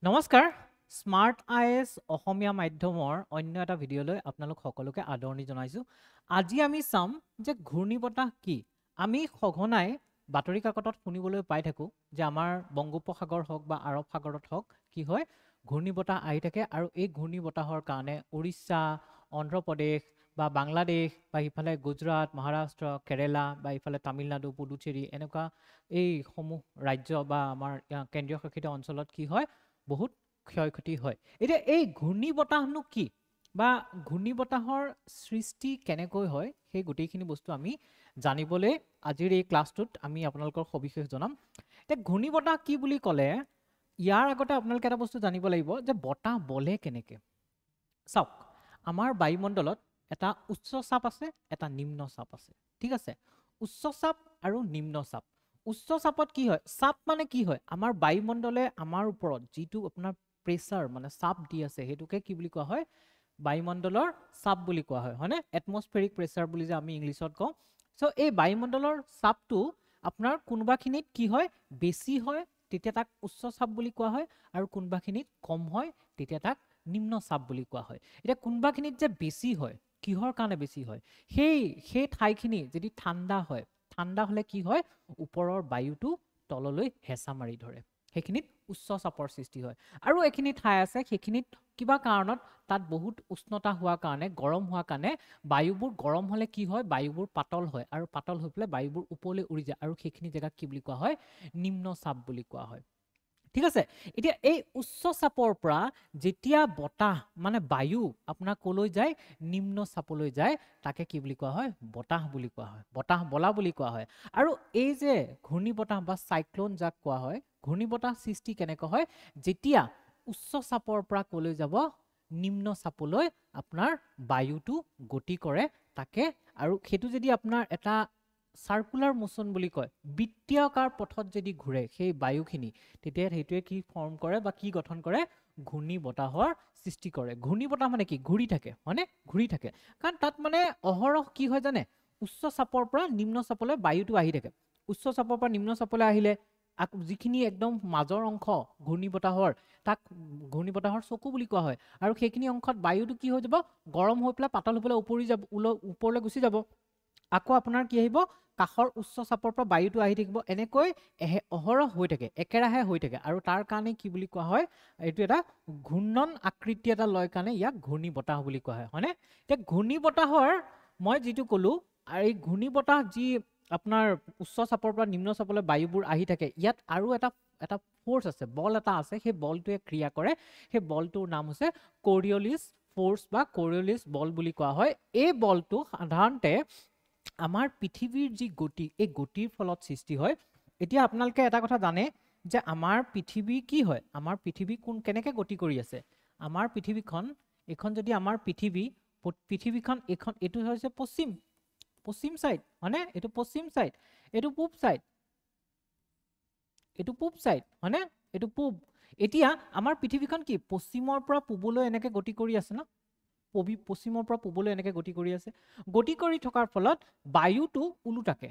নমস্কাৰ smart IS অসমীয়া মাধ্যমৰ অন্য এটা ভিডিঅ'লৈ আপোনালোক সকলোকে আদৰণি জনাইছো। আজি আমি চাম যে ঘূৰ্ণীবতাহ কি। আমি সঘনাই বাতৰি কাকতত শুনিবলৈ পাই থাকো যে আমাৰ বংগোপসাগৰ হওক বা আৰব সাগৰত হওক কি হয় ঘূৰ্ণীবতাহ আহি থাকে আৰু এই ঘূৰ্ণীবতাহৰ কাৰণে উৰিষ্যা, অন্ধ্ৰপ্ৰদেশ বা বাংলাদেশ বা ইফালে গুজৰাট, মহাৰাষ্ট্ৰ, কেৰেলা বা ইফালে তামিলনাডু, পুডুচেৰী এনেকুৱা এই সমূহ ৰাজ্য বা আমাৰ কেন্দ্ৰীয় শাসিত অঞ্চলত কি হয় বহুত ক্ষয়ক্ষতি হয়। এতিয়া এই ঘূৰ্ণীবতাহনো কি বা ঘূৰ্ণীবতাহৰ সৃষ্টি কেনেকৈ হয় সেই গোটেইখিনি বস্তু আমি জানিবলৈ আজিৰ এই ক্লাছটোত আমি আপোনালোকৰ সবিশেষ জনাম। এতিয়া ঘূৰ্ণীবতাহ কি বুলি ক'লে ইয়াৰ আগতে আপোনালোকে এটা বস্তু জানিব লাগিব যে বতাহ বলে কেনেকে। চাওক, আমাৰ বায়ুমণ্ডলত এটা উচ্চ চাপ আছে, এটা নিম্ন চাপ আছে, ঠিক আছে। উচ্চ চাপ আৰু নিম্ন চাপ। উচ্চ চাপত কি হয়, চাপ মানে কি হয়, আমাৰ বায়ুমণ্ডলে আমাৰ ওপৰত যিটো আপোনাৰ প্ৰেছাৰ মানে চাপ দি আছে সেইটোকে কি বুলি কোৱা হয়, বায়ুমণ্ডলৰ চাপ বুলি কোৱা হয়, হয়নে? এটমস্ফেৰিক প্ৰেছাৰ বুলি যে আমি ইংলিছত কওঁ। চ' এই বায়ুমণ্ডলৰ চাপটো আপোনাৰ কোনোবাখিনিত কি হয় বেছি হয় তেতিয়া তাক উচ্চ চাপ বুলি কোৱা হয়, আৰু কোনোবাখিনিত কম হয় তেতিয়া তাক নিম্ন চাপ বুলি কোৱা হয়। এতিয়া কোনোবাখিনিত যে বেছি হয়, কিহৰ কাৰণে বেছি হয়, সেই ঠাইখিনি যদি ঠাণ্ডা হয়, ঠাণ্ডা হলে কি হয় ওপৰৰ বায়ুটো তললৈ হেঁচা মাৰি ধৰে, সেইখিনিত উচ্চ চাপৰ সৃষ্টি হয়। আৰু এইখিনি ঠাই আছে সেইখিনিত কিবা কাৰণত তাত বহুত উষ্ণতা হোৱা কাৰণে, গৰম হোৱা কাৰণে বায়ুবোৰ গৰম হলে কি হয় বায়ুবোৰ পাতল হয়, আৰু পাতল হৈ পেলাই বায়ুবোৰ ওপৰলৈ উৰি যায়, আৰু সেইখিনি জেগাক কি বুলি কোৱা হয় নিম্ন চাপ বুলি কোৱা হয়, ঠিক আছে। এতিয়া এই উচ্চ চাপৰ পৰা যেতিয়া বতাহ মানে বায়ু আপোনাৰ কলৈ যায় নিম্ন চাপলৈ যায়, তাকে কি বুলি কোৱা হয় বতাহ বুলি কোৱা হয়, বতাহ বলা বুলি কোৱা হয়। আৰু এই যে ঘূৰ্ণী বতাহ বা চাইক্লোন যাক কোৱা হয়, ঘূৰ্ণী বতাহ সৃষ্টি কেনেকৈ হয় যেতিয়া উচ্চ চাপৰ পৰা কলৈ যাব নিম্ন চাপলৈ আপোনাৰ বায়ুটো গতি কৰে তাকে। আৰু সেইটো যদি আপোনাৰ এটা সাৰ্কুলাৰ মোচন বুলি কয়, বৃত্তীয়কাৰ পথত যদি ঘূৰে সেই বায়ুখিনি, তেতিয়া সেইটোৱে কি ফৰ্ম কৰে বা কি গঠন কৰে ঘূৰ্ণী বতাহৰ সৃষ্টি কৰে। ঘূৰ্ণী বতাহ মানে কি ঘূৰি থাকে, হয়নে? ঘূৰি থাকে কাৰণ তাত মানে অহৰহ কি হয় জানে, উচ্চ চাপৰ পৰা নিম্ন চাপলৈ বায়ুটো আহি থাকে। উচ্চ চাপৰ পৰা নিম্ন চাপলৈ আহিলে যিখিনি একদম মাজৰ অংশ ঘূৰ্ণী বতাহৰ, তাক ঘূৰ্ণী বতাহৰ চকু বুলি কোৱা হয়, আৰু সেইখিনি অংশত বায়ুটো কি হৈ যাব গৰম হৈ পেলাই পাতল হৈ পেলাই ওপৰলৈ গুচি যাব। আকৌ আপোনাৰ কি আহিব কাষৰ উচ্চ চাপৰ পৰা বায়ুটো আহি থাকিব, এনেকৈ অহৰহ হৈ থাকে, একেৰাহে হৈ থাকে, আৰু তাৰ কাৰণে কি বুলি কোৱা হয় এইটো এটা ঘূৰ্ণন আকৃতি এটা লয় কাৰণে ইয়াক ঘূৰ্ণী বতাহ বুলি কোৱা হয়, হয়নে? এতিয়া ঘূৰ্ণী বতাহৰ মই যিটো ক'লো, আৰু এই ঘূৰ্ণী বতাহ যি আপোনাৰ উচ্চ চাপৰ পৰা নিম্ন চাপলৈ বায়ুবোৰ আহি থাকে, ইয়াত আৰু এটা ফ'ৰ্চ আছে, বল এটা আছে, সেই বলটোৱে ক্ৰিয়া কৰে, সেই বলটোৰ নাম হৈছে কৰিঅলিছ ফ'ৰ্চ বা কৰিঅলিছ বল বুলি কোৱা হয়। এই বলটো সাধাৰণতে আমাৰ পৃথিৱীৰ যি গতি, এই গতিৰ ফলত সৃষ্টি হয়। এতিয়া আপোনালোকে এটা কথা জানে যে আমাৰ পৃথিৱী কি হয়, আমাৰ পৃথিৱী কেনেকে গতি কৰি আছে। আমাৰ পৃথিৱীখন, এইখন যদি আমাৰ পৃথিৱীখন এইটো হৈছে পশ্চিম চাইড, হয়নে? এইটো পশ্চিম চাইড, এইটো পূব চাইড, এইটো পূব চাইড, হয়নে? এইটো পূব। এতিয়া আমাৰ পৃথিৱীখন কি পশ্চিমৰ পৰা পূবলৈ এনেকে গতি কৰি আছে ন, পশ্চিমৰ পৰা পূবলৈ এনেকে গতি কৰি আছে। গতি কৰি থকাৰ ফলত বায়ুটো ওলোটাকে,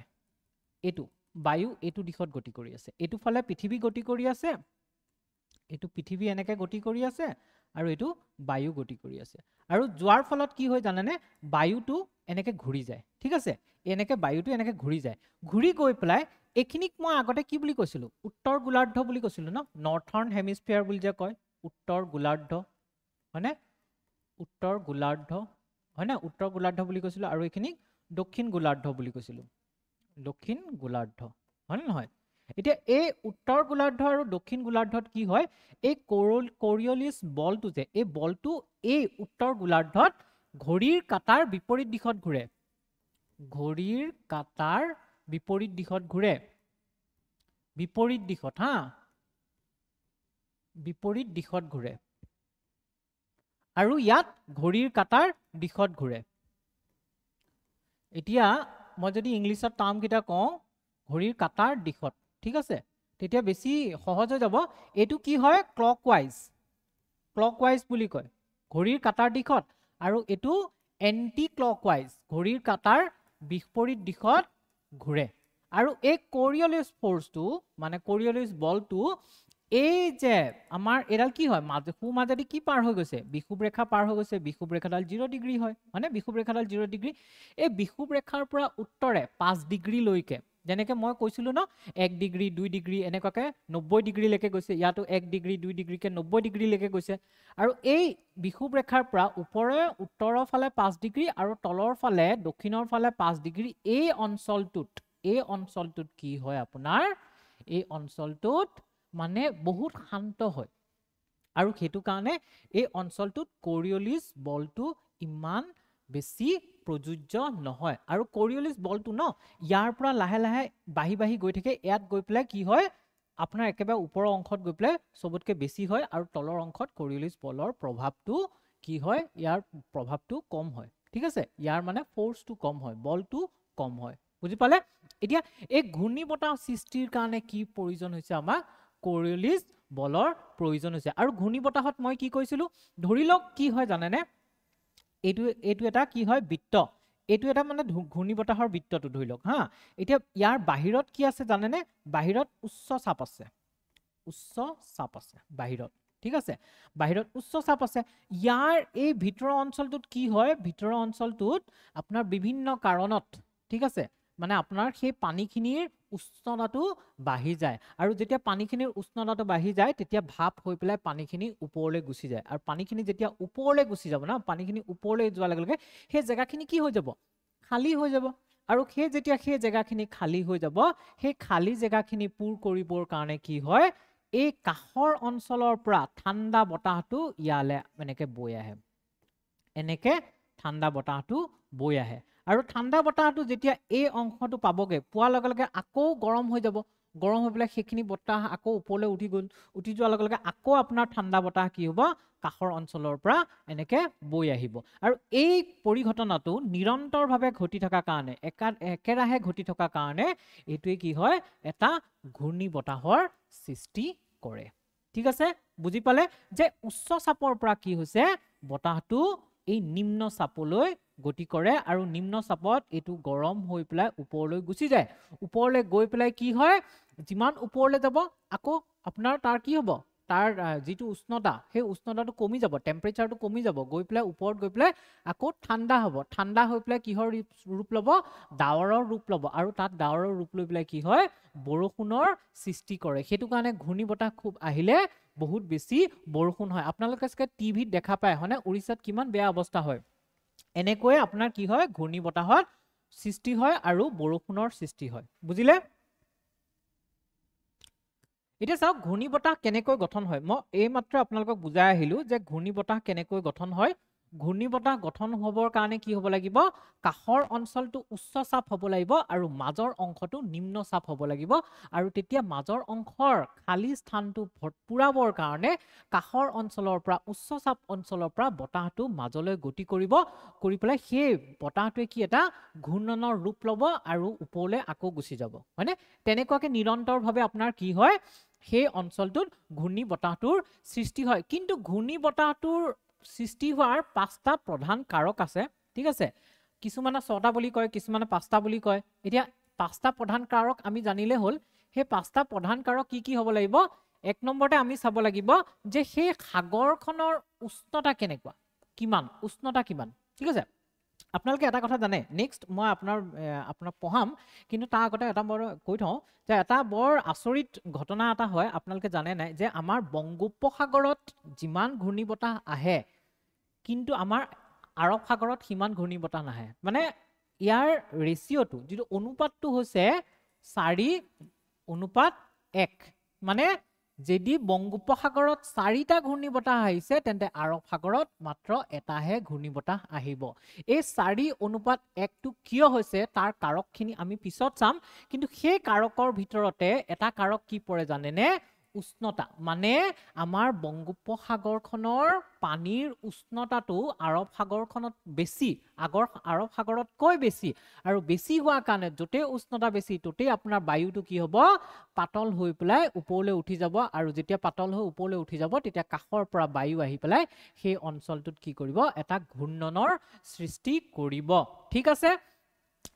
এইটো বায়ু এইটো দিশত গতি কৰি আছে, এইটো ফালে পৃথিৱী গতি কৰি আছে, এইটো পৃথিৱী এনেকে গতি কৰি আছে, আৰু এইটো বায়ু গতি কৰি আছে। আৰু যোৱাৰ ফলত কি হয় জানেনে, বায়ুটো এনেকে ঘূৰি যায়, ঠিক আছে। এনেকে বায়ুটো এনেকে ঘূৰি যায়, ঘূৰি গৈ পেলাই এইখিনিক মই আগতে কি বুলি কৈছিলো উত্তৰ গোলাৰ্ধ বুলি কৈছিলো ন, নৰ্থৰ্ণ হেমিস্ফিয়াৰ বুলি যে কয়, উত্তৰ গোলাৰ্ধ, হয়নে? উত্তৰ গোলাৰ্ধ, হয়নে? উত্তৰ গোলাৰ্ধ বুলি কৈছিলো, আৰু এইখিনিক দক্ষিণ গোলাৰ্ধ বুলি কৈছিলো, দক্ষিণ গোলাৰ্ধ, হয়নে নহয়? এতিয়া এই উত্তৰ গোলাৰ্ধ আৰু দক্ষিণ গোলাৰ্ধত কি হয়, এই কৰিঅলিছ বলটো যে, এই বলটো এই উত্তৰ গোলাৰ্ধত ঘড়ীৰ কাঁটাৰ বিপৰীত দিশত ঘূৰে, ঘড়ীৰ কাঁটাৰ বিপৰীত দিশত ঘূৰে, বিপৰীত দিশত, হা, বিপৰীত দিশত ঘূৰে, আৰু ইয়াত ঘড়ীৰ কাঁটাৰ দিশত ঘূৰে। এতিয়া মই যদি ইংলিছত টাৰ্ম কেইটা কওঁ, ঘড়ীৰ কাঁটাৰ দিশত, ঠিক আছে, তেতিয়া বেছি সহজ হৈ যাব। এইটো কি হয় ক্লকৱাইজ বুলি কয়, ঘড়ীৰ কাঁটাৰ দিশত, আৰু এইটো এন্টি ক্লকৱাইজ, ঘড়ীৰ কাঁটাৰ বিপৰীত দিশত ঘূৰে। আৰু এই কৰিঅলিছ ফ'ৰ্চটো মানে কৰিঅলিছ বলটো এই যে আমাৰ এডাল কি হয় মাজেদি কি পাৰ হৈ গৈছে বিষুৱ ৰেখা পাৰ হৈ গৈছে বিষুৱ ৰেখাডাল 0 ডিগ্ৰী হয় মানে বিষুৱ ৰেখাডাল 0 ডিগ্ৰী এই বিষুৱ ৰেখাৰ পৰা উত্তৰে 5 ডিগ্ৰী লৈকে যেনেকৈ মই কৈছিলো ন 1 ডিগ্ৰী 2 ডিগ্ৰী এনেকুৱাকৈ 90 ডিগ্ৰী লৈকে গৈছে ইয়াতো 1 ডিগ্ৰী 2 ডিগ্ৰীকে 90 ডিগ্ৰী লৈকে গৈছে আৰু এই বিষুৱ ৰেখাৰ পৰা ওপৰে উত্তৰৰ ফালে 5 ডিগ্ৰী আৰু তলৰ ফালে দক্ষিণৰ ফালে 5 ডিগ্ৰী এই অঞ্চলটোত কি হয় আপোনাৰ এই অঞ্চলটোত মানে বহুত শান্ত হয় আৰু হেতু কাৰণে এই অঞ্চলটোত কোৰিওলিছ বলটো ইমান বেছি প্ৰযোজ্য নহয় আৰু কোৰিওলিছ বলটো ন ইয়াৰ পৰা লাহে লাহে বাহি গৈ থাকে ইয়াত গৈ পেলাই কি হয় আপোনাৰ একেবাৰে ওপৰৰ অংশত গৈ পেলাই সবতকৈ বেছি হয় আৰু তলৰ অংশত কোৰিওলিছ বলৰ প্ৰভাৱটো কি হয় ইয়াৰ প্ৰভাৱটো কম হয় ঠিক আছে ইয়াৰ মানে ফোৰ্সটো কম হয় বলটো কম হয় বুজি পালে এতিয়া এই ঘূৰ্ণী বতাহ সৃষ্টিৰ কাৰণে কি প্ৰয়োজন হৈছে আমাক কোৰিওলিছ বলৰ প্ৰয়োজন হৈছে আৰু ঘূৰ্ণী বতাহত মই কি কৈছিলো ধৰি লওক কি হয় জানেনে এইটো এটা কি হয় বৃত্ত এইটো এটা মানে ঘূৰ্ণী বতাহৰ বৃত্তটো ধৰি লওক হা এতিয়া ইয়াৰ বাহিৰত কি আছে জানেনে বাহিৰত উচ্চ চাপ আছে বাহিৰত ঠিক আছে বাহিৰত উচ্চ চাপ আছে ইয়াৰ এই ভিতৰৰ অঞ্চলটোত কি হয় ভিতৰৰ অঞ্চলটোত আপোনাৰ বিভিন্ন কাৰণত ঠিক আছে মানে আপোনাৰ সেই পানীখিনিৰ উষ্ণতাটো বাঢ়ি যায় আৰু যেতিয়া পানীখিনিৰ উষ্ণতাটো বাঢ়ি যায় তেতিয়া ভাপ হৈ পেলাই পানীখিনি ওপৰলৈ গুচি যায় আৰু পানীখিনি যেতিয়া ওপৰলৈ গুচি যাব না পানীখিনি ওপৰলৈ যোৱাৰ লগে লগে সেই জেগাখিনি কি হৈ যাব খালী হৈ যাব আৰু যেতিয়া সেই জেগাখিনি খালী হৈ যাব সেই খালী জেগাখিনি পূৰ কৰিবৰ কাৰণে কি হয় এই কাষৰ অঞ্চলৰ পৰা ঠাণ্ডা বতাহটো ইয়ালে এনেকে বৈ আহে এনেকে ঠাণ্ডা বতাহটো বৈ আহে আৰু ঠাণ্ডা বতাহটো যেতিয়া এই অংশটো পাবগে পোৱাৰ লগে লগে আকৌ গৰম হৈ যাব গৰম হৈ পেলাই সেইখিনি বতাহ আকৌ ওপৰলৈ উঠি যোৱাৰ লগে লগে আকৌ আপোনাৰ ঠাণ্ডা বতাহ কি হ'ব কাষৰ অঞ্চলৰ পৰা এনেকে বৈ আহিব আৰু এই পৰিঘটনাটো নিৰন্তৰভাৱে ঘটি থকা কাৰণে একেৰাহে ঘটি থকা কাৰণে এইটোৱে কি হয় এটা ঘূৰ্ণী বতাহৰ সৃষ্টি কৰে ঠিক আছে বুজি পালে যে উচ্চ চাপৰ পৰা কি হৈছে বতাহটো এই নিম্ন চাপলৈ গতি কৰে আৰু নিম্ন চাপত এইটো গৰম হৈ পেলাই ওপৰলৈ গুচি যায় ওপৰলৈ গৈ পেলাই কি হয় যিমান ওপৰলৈ যাব আকৌ আপোনাৰ তাৰ কি হ'ব তাৰ যিটো উষ্ণতা সেই উষ্ণতাটো কমি যাব টেম্পাৰেচাৰটো কমি যাব গৈ পেলাই ওপৰত গৈ পেলাই আকৌ ঠাণ্ডা হ'ব ঠাণ্ডা হৈ পেলাই কিহৰ ৰূপ ল'ব ডাৱৰৰ ৰূপ ল'ব আৰু তাত ডাৱৰৰ ৰূপ লৈ পেলাই কি হয় বৰষুণৰ সৃষ্টি কৰে সেইটো কাৰণে ঘূৰ্ণী বতাহ খুব আহিলে বহুত বেছি বৰষুণ হয় আপোনালোকে চাগে টিভিত দেখা পায় হয়নে উৰিষ্যাত কিমান বেয়া অৱস্থা হয় এনেকৈ আপোনাৰ কি হয় ঘূৰ্ণী বতাহত সৃষ্টি হয় আৰু বৰষুণৰ সৃষ্টি হয় বুজিলে এতিয়া চাওক ঘূৰ্ণী বতাহ কেনেকৈ গঠন হয় মই এইমাত্ৰ আপোনালোকক বুজাই আহিলো যে ঘূৰ্ণী বতাহ কেনেকৈ গঠন হয় ঘূৰ্ণী বতাহ গঠন হ'বৰ কাৰণে কি হ'ব লাগিব কাষৰ অঞ্চলটো উচ্চ চাপ হ'ব লাগিব আৰু মাজৰ অংশটো নিম্ন চাপ হ'ব লাগিব আৰু তেতিয়া মাজৰ অংশৰ খালী স্থানটো পুৰাবৰ কাৰণে কাষৰ অঞ্চলৰ পৰা উচ্চ চাপ অঞ্চলৰ পৰা বতাহটো মাজলৈ গতি কৰি পেলাই সেই বতাহটোৱে কি এটা ঘূৰ্ণনৰ ৰূপ ল'ব আৰু ওপৰলৈ আকৌ গুচি যাব হয়নে তেনেকুৱাকৈ নিৰন্তৰভাৱে আপোনাৰ কি হয় সেই অঞ্চলটোত ঘূৰ্ণী বতাহটোৰ সৃষ্টি হয় কিন্তু ঘূৰ্ণী বতাহটোৰ সৃষ্টি হোৱাৰ 5টা প্ৰধান কাৰক আছে ঠিক আছে কিছুমানে 6টা বুলি কয় কিছুমানে 5টা বুলি কয় এতিয়া 5টা প্ৰধান কাৰক আমি জানিলে হ'ল সেই 5টা প্ৰধান কাৰক কি হ'ব লাগিব এক নম্বৰতে আমি চাব লাগিব যে সেই সাগৰখনৰ উষ্ণতা কেনেকুৱা উষ্ণতা কিমান ঠিক আছে আপোনালোকে এটা কথা জানে নেক্সট মই আপোনাক পঢ়াম কিন্তু তাৰ আগতে এটা বৰ কৈ থওঁ যে এটা বৰ আচৰিত ঘটনা এটা হয় আপোনালোকে জানে নাই যে আমাৰ বংগোপসাগৰত যিমান ঘূৰ্ণী বতাহ আহে কিন্তু আমাৰ আৰৱ সাগৰত সিমান ঘূৰ্ণী বতাহ নাহে মানে ইয়াৰ ৰেচিঅ'টো যিটো অনুপাতটো হৈছে 4:1 মানে যদি বংগোপসাগৰত 4টা ঘূৰ্ণী বতাহ আহিছে তেন্তে আৰৱ সাগৰত মাত্ৰ এটাহে ঘূৰ্ণী বতাহ আহিব এই 4:1টো কিয় হৈছে তাৰ কাৰকখিনি আমি পিছত চাম কিন্তু সেই কাৰকৰ ভিতৰতে এটা কাৰক কি পৰে জানেনে উষ্ণতা মানে আমাৰ বংগোপসাগৰখনৰ পানীৰ উষ্ণতাটো আৰৱ সাগৰখনত বেছি আৰৱ সাগৰতকৈ বেছি আৰু বেছি হোৱাৰ কাৰণে য'তে উষ্ণতা বেছি ত'তেই আপোনাৰ বায়ুটো কি হ'ব পাতল হৈ পেলাই ওপৰলৈ উঠি যাব আৰু যেতিয়া পাতল হৈ ওপৰলৈ উঠি যাব তেতিয়া কাষৰ পৰা বায়ু আহি পেলাই সেই অঞ্চলটোত কি কৰিব এটা ঘূৰ্ণনৰ সৃষ্টি কৰিব ঠিক আছে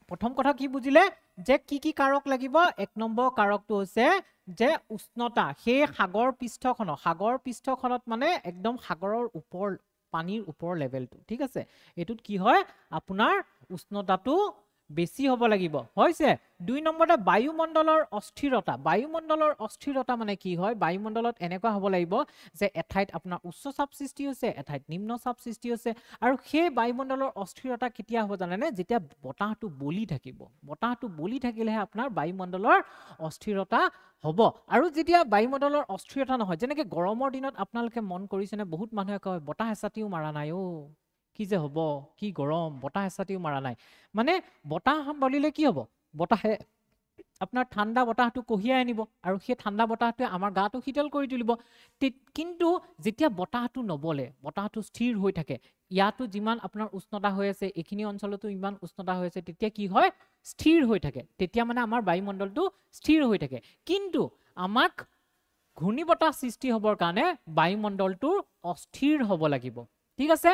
প্ৰথম কথা কি বুজিলে যে কি কাৰক লাগিব এক নম্বৰ কাৰকটো হৈছে যে উষ্ণতা সেই সাগৰ পৃষ্ঠখনত মানে একদম সাগৰৰ ওপৰ পানীৰ ওপৰ লেভেলটো ঠিক আছে এটুত কি হয় আপোনাৰ উষ্ণতাটো বেছি হ'ব লাগিব হৈছে দুই নম্বৰতে বায়ুমণ্ডলৰ অস্থিৰতা মানে কি হয় বায়ুমণ্ডলত এনেকুৱা হ'ব লাগিব যে এঠাইত আপোনাৰ উচ্চ চাপ সৃষ্টি হৈছে এঠাইত নিম্ন চাপ সৃষ্টি হৈছে আৰু সেই বায়ুমণ্ডলৰ অস্থিৰতা কেতিয়া হ'ব জানেনে যেতিয়া বতাহটো বলি থাকিলেহে আপোনাৰ বায়ুমণ্ডলৰ অস্থিৰতা হ'ব আৰু যেতিয়া বায়ুমণ্ডলৰ অস্থিৰতা নহয় যেনেকৈ গৰমৰ দিনত আপোনালোকে মন কৰিছেনে বহুত মানুহে কয় বতাহ এচাতিও মাৰা নাই কি যে হ'ব কি গৰম বতাহ এচাতিও মাৰা নাই মানে বতাহ বলিলে কি হ'ব বতাহে আপোনাৰ ঠাণ্ডা বতাহটো কঢ়িয়াই আনিব আৰু সেই ঠাণ্ডা বতাহটোৱে আমাৰ গাটো শীতল কৰি তুলিব কিন্তু যেতিয়া বতাহটো নবলে বতাহটো স্থিৰ হৈ থাকে ইয়াতো যিমান আপোনাৰ উষ্ণতা হৈ আছে এইখিনি অঞ্চলতো ইমান উষ্ণতা হৈ আছে তেতিয়া কি হয় স্থিৰ হৈ থাকে তেতিয়া মানে আমাৰ বায়ুমণ্ডলটো স্থিৰ হৈ থাকে কিন্তু আমাক ঘূৰ্ণীবতাহ সৃষ্টি হ'বৰ কাৰণে বায়ুমণ্ডলটোৰ অস্থিৰ হ'ব লাগিব ঠিক আছে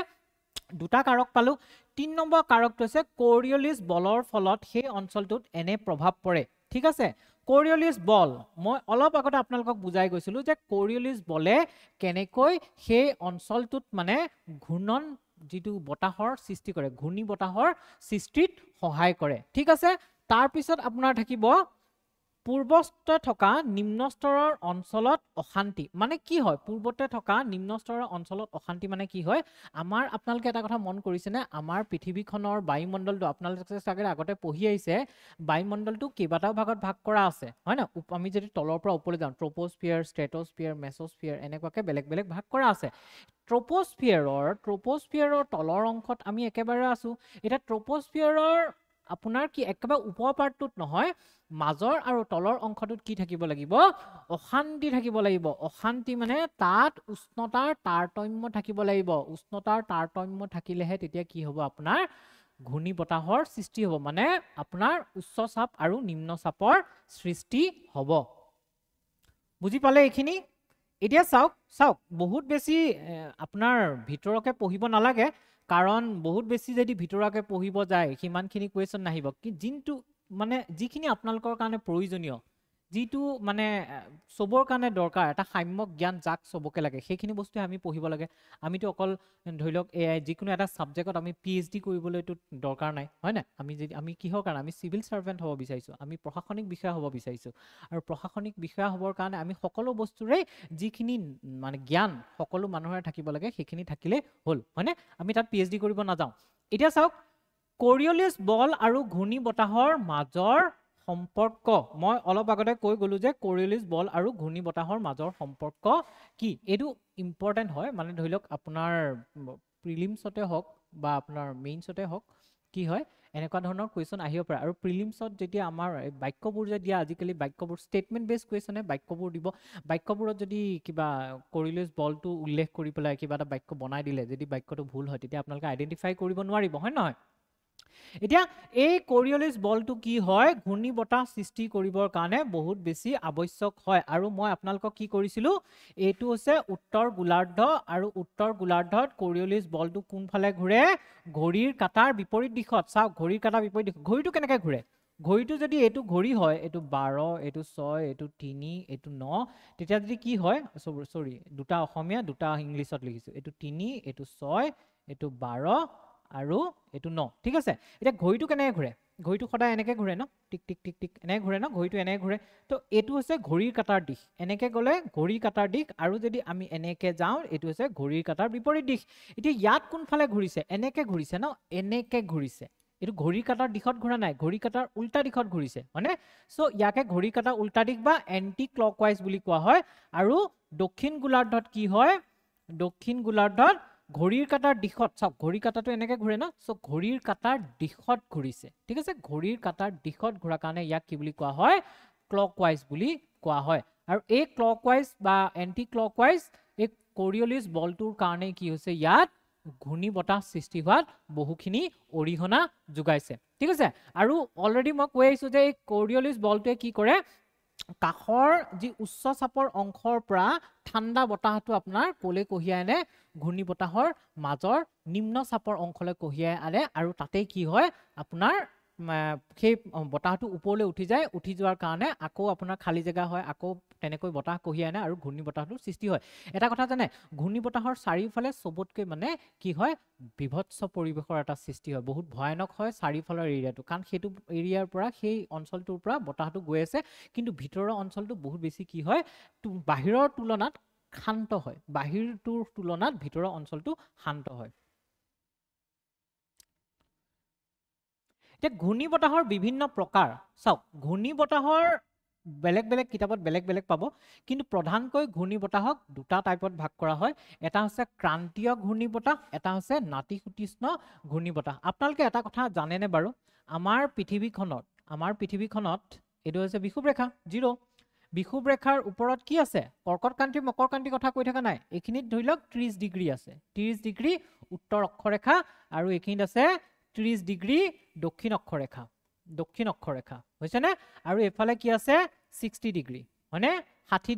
দুটা কাৰক পালো 3 নম্বৰ কাৰকটো হৈছে কোৰিঅলিছ বলৰ ফলত সেই অঞ্চলটোত এনে প্ৰভাৱ পৰে ঠিক আছে কোৰিঅলিছ বল মই অলপ আগতে আপোনালোকক বুজাই গৈছিলো যে কোৰিঅলিছ বলে কেনেকৈ সেই অঞ্চলটোত মানে ঘূৰ্ণন যিটো বতাহৰ সৃষ্টি কৰে ঘূৰ্ণী বতাহৰ সৃষ্টিত সহায় কৰে ঠিক আছে তাৰ পিছত আপোনাৰ থাকিব পূৰ্বতে থকা নিম্ন স্তৰৰ অঞ্চলত অশান্তি মানে কি হয় পূৰ্বতে থকা নিম্ন স্তৰৰ অঞ্চলত অশান্তি মানে কি হয় আমাৰ আপোনালোকে এটা কথা মন কৰিছেনে আমাৰ পৃথিৱীখনৰ বায়ুমণ্ডলটো আপোনালোকে চাগে আগতে পঢ়ি আহিছে বায়ুমণ্ডলটো কেইবাটাও ভাগত ভাগ কৰা আছে হয় না আমি যদি তলৰ পৰা ওপৰলৈ যাওঁ ট্ৰপোস্ফিয়াৰ ষ্ট্ৰেটোস্ফিয়াৰ মেছোস্ফিয়াৰ এনেকুৱাকে বেলেগ ভাগ কৰা আছে ট্ৰপোস্ফিয়াৰৰ তলৰ অংশত আমি একেবাৰে আছো এটা ট্ৰপোস্ফিয়াৰৰ আপোনাৰ কি একেবাৰে ওপৰ পাৰ্টটোত নহয় মাজৰ আৰু তলৰ অংশটোত কি থাকিব লাগিব অশান্তি থাকিব লাগিব অশান্তি মানে তাত উষ্ণতাৰ তাৰতম্য থাকিব লাগিব উষ্ণতাৰ তাৰতম্য থাকিলেহে তেতিয়া কি হ'ব আপোনাৰ ঘূৰ্ণী বতাহৰ সৃষ্টি হ'ব মানে আপোনাৰ উচ্চ চাপ আৰু নিম্ন চাপৰ সৃষ্টি হ'ব বুজি পালে এইখিনি এতিয়া চাওক বহুত বেছি আপোনাৰ ভিতৰকে পঢ়িব নালাগে কাৰণ বহুত বেছি যদি ভিতৰকে পঢ়িব যায় সিমানখিনি কুৱেশ্যন নাহিব কি যিটো মানে যিখিনি আপোনালোকৰ কাৰণে প্ৰয়োজনীয় যিটো মানে সবৰ কাৰণে দৰকাৰ এটা সাম্যক জ্ঞান যাক সবকে লাগে সেইখিনি বস্তু আমি পঢ়িব লাগে আমিতো অকল ধৰি লওক যিকোনো এটা সাবজেক্টত আমি PhD কৰিবলৈতো দৰকাৰ নাই হয় না আমি কিহৰ কাৰণে আমি সিভিল সাৰ্ভেন্ট হ'ব বিচাৰিছো আমি প্ৰশাসনিক বিষয়া হ'ব বিচাৰিছো আৰু প্ৰশাসনিক বিষয়া হ'বৰ কাৰণে আমি সকলো বস্তুৰে যিখিনি মানে জ্ঞান সকলো মানুহৰ থাকিব লাগে সেইখিনি থাকিলে হ'ল হয়নে আমি তাত PhD কৰিব নাযাওঁ এতিয়া চাওক কোৰিঅলিছ বল আৰু ঘূৰ্ণী বতাহৰ মাজৰ সম্পৰ্ক মই অলপ আগতে কৈ গলো যে কোৰিঅলিছ বল আৰু ঘূৰ্ণী বতাহৰ মাজৰ সম্পৰ্ক কি এটো ইম্পৰ্টেন্ট হয় মানে ধৰি লওক আপোনাৰ প্ৰিলিমছতে হওক বা আপোনাৰ মেইনছতে হওক কি হয় এনেকুৱা ধৰণৰ কুৱেশ্যন আহিব পাৰে আৰু প্ৰিলিমছত যেতিয়া আমাৰ বাক্যবোৰ যে দিয়া আজিকালি বাক্যবোৰ ষ্টেটমেন্ট বেস কুৱেশ্যনে বাক্যবোৰ দিব বাক্যবোৰত যদি কিবা কোৰিঅলিছ বলটো উল্লেখ কৰি পেলাই কিবা এটা বাক্য বনাই দিলে যদি বাক্যটো ভুল হয় তেতিয়া আপোনালোকে আইডেন্টিফাই কৰিব নোৱাৰিব হয় নহয় এতিয়া এই কোৰিঅলিছ বলটো কি হয় ঘূৰ্ণী বতাহ সৃষ্টি কৰিবৰ কাৰণে বহুত বেছি আৱশ্যক হয় আৰু মই আপোনালোকক কি কৰিছিলো এইটো হৈছে উত্তৰ গোলাৰ্ধ আৰু উত্তৰ গোলাৰ্ধত কোৰিঅলিছ বলটো কোনফালে ঘূৰে ঘড়ীৰ কাটাৰ বিপৰীত দিশত চাওক ঘড়ীৰ কাটাৰ বিপৰীত দিশত ঘড়ীটো কেনেকৈ ঘূৰে ঘড়ীটো যদি এইটো ঘড়ী হয় এইটো 12 এইটো 6 এইটো 3 এইটো 9 তেতিয়া যদি কি হয় সৰি দুটা অসমীয়া দুটা ইংলিছত লিখিছো এইটো 3 এইটো 6 এইটো 12 আৰু এটো 9 ঠিক আছে এটা ঘড়ীটো কেনে ঘূৰে ঘড়ীটো সদায় এনেকে ঘূৰে ন টিক টিক টিক টিক এনে ঘূৰে ন ঘড়ীটো এনে ঘূৰে তো এটো হৈছে ঘড়ীৰ কাটাৰ দিশ এনেকে গলে ঘড়ীৰ কাটাৰ দিশ আৰু যদি আমি এনেকে যাওঁ এটো হৈছে ঘড়ীৰ কাটাৰ বিপৰীত দিশ এতিয়া ইয়াত কোনফালে ঘূৰিছে এনেকে ঘূৰিছে ন এনেকে ঘূৰিছে এটো ঘড়ীৰ কাটাৰ দিশত ঘূৰা নাই ঘড়ীৰ কাটাৰ উল্টা দিশত ঘূৰিছে হয়নে সো ইয়াকে ঘড়ীৰ কাটাৰ উল্টা দিশ বা এন্টি ক্লকৱাইজ বুলি কোৱা হয় আৰু দক্ষিণ গোলাৰ্ধত কি হয় দক্ষিণ গোলাৰ্ধত ঘড়ীৰ কাটাৰ দিশত চাওক ঘড়ীৰ কাটাটো এনেকে ঘূৰে ন সো ঘড়ীৰ কাটাৰ দিশত ঘূৰিছে ঠিক আছে ঘড়ীৰ কাটাৰ দিশত ঘূৰা কাৰণে ইয়াক কি বুলি কোৱা হয় ক্লকৱাইজ বুলি কোৱা হয় আৰু এই ক্লকৱাইজ বা এন্টি ক্লকৱাইজ এই কোৰিঅলিছ বলটোৰ কাৰণে কি হৈছে ইয়াত ঘূৰ্ণী বতাহ সৃষ্টি হোৱাত বহুখিনি অৰিহণা যোগাইছে ঠিক আছে আৰু অলৰেডি মই কৈ আহিছো যে এই কোৰিঅলিছ বলটোৱে কি কৰে কাখৰ যি উচ্চ চাপৰ অংশৰ পৰা ঠাণ্ডা বতাহটো আপোনাৰ কোলে কঢ়িয়াই আনে ঘূৰ্ণী বতাহৰ মাজৰ নিম্ন চাপৰ অংশলৈ কঢ়িয়াই আনে আৰু তাতে কি হয় আপোনাৰ সেই বতাহটো ওপৰলৈ উঠি যায়, উঠি যোৱাৰ কাৰণে আকৌ আপোনাৰ খালী জেগা হয়, আকৌ তেনেকৈ বতাহ কঢ়িয়াই আনে আৰু ঘূৰ্ণী বতাহটোৰ সৃষ্টি হয়। এটা কথা জানে, ঘূৰ্ণী বতাহৰ চাৰিওফালে চবতকৈ মানে কি হয়, বিভৎস পৰিৱেশৰ এটা সৃষ্টি হয়, বহুত ভয়ানক হয় চাৰিওফালৰ এৰিয়াটো, কাৰণ সেইটো এৰিয়াৰ পৰা সেই অঞ্চলটোৰ পৰা বতাহটো গৈ আছে, কিন্তু ভিতৰৰ অঞ্চলটো বহুত বেছি কি হয়, বাহিৰৰ তুলনাত শান্ত হয়, বাহিৰটোৰ তুলনাত ভিতৰৰ অঞ্চলটো শান্ত হয়। এতিয়া ঘূৰ্ণী বতাহৰ বিভিন্ন প্ৰকাৰ চাওক, ঘূৰ্ণী বতাহৰ বেলেগ বেলেগ কিতাপত বেলেগ বেলেগ পাব, কিন্তু প্ৰধানকৈ ঘূৰ্ণী বতাহক দুটা টাইপত ভাগ কৰা হয়। এটা হৈছে ক্ৰান্তীয় ঘূৰ্ণী বতাহ, এটা হৈছে নাতিশীতোষ্ণ ঘূৰ্ণী বতাহ। আপোনালোকে এটা কথা জানেনে বাৰু, আমাৰ পৃথিৱীখনত এইটো হৈছে বিষুৱ ৰেখা 0, বিষুৱ ৰেখাৰ ওপৰত কি আছে, কৰ্কটক্ৰান্তি মকৰক্ৰান্তিৰ কথা কৈ থকা নাই, এইখিনিত ধৰি লওক 30 ডিগ্ৰী আছে, 30 ডিগ্ৰী উত্তৰ অক্ষৰেখা, আৰু এইখিনিত আছে 30 ডিগ্ৰী দক্ষিণ অক্ষৰেখা হৈছে নে, আৰু এফালে কি আছে 60 ডিগ্ৰী হয়নে, 60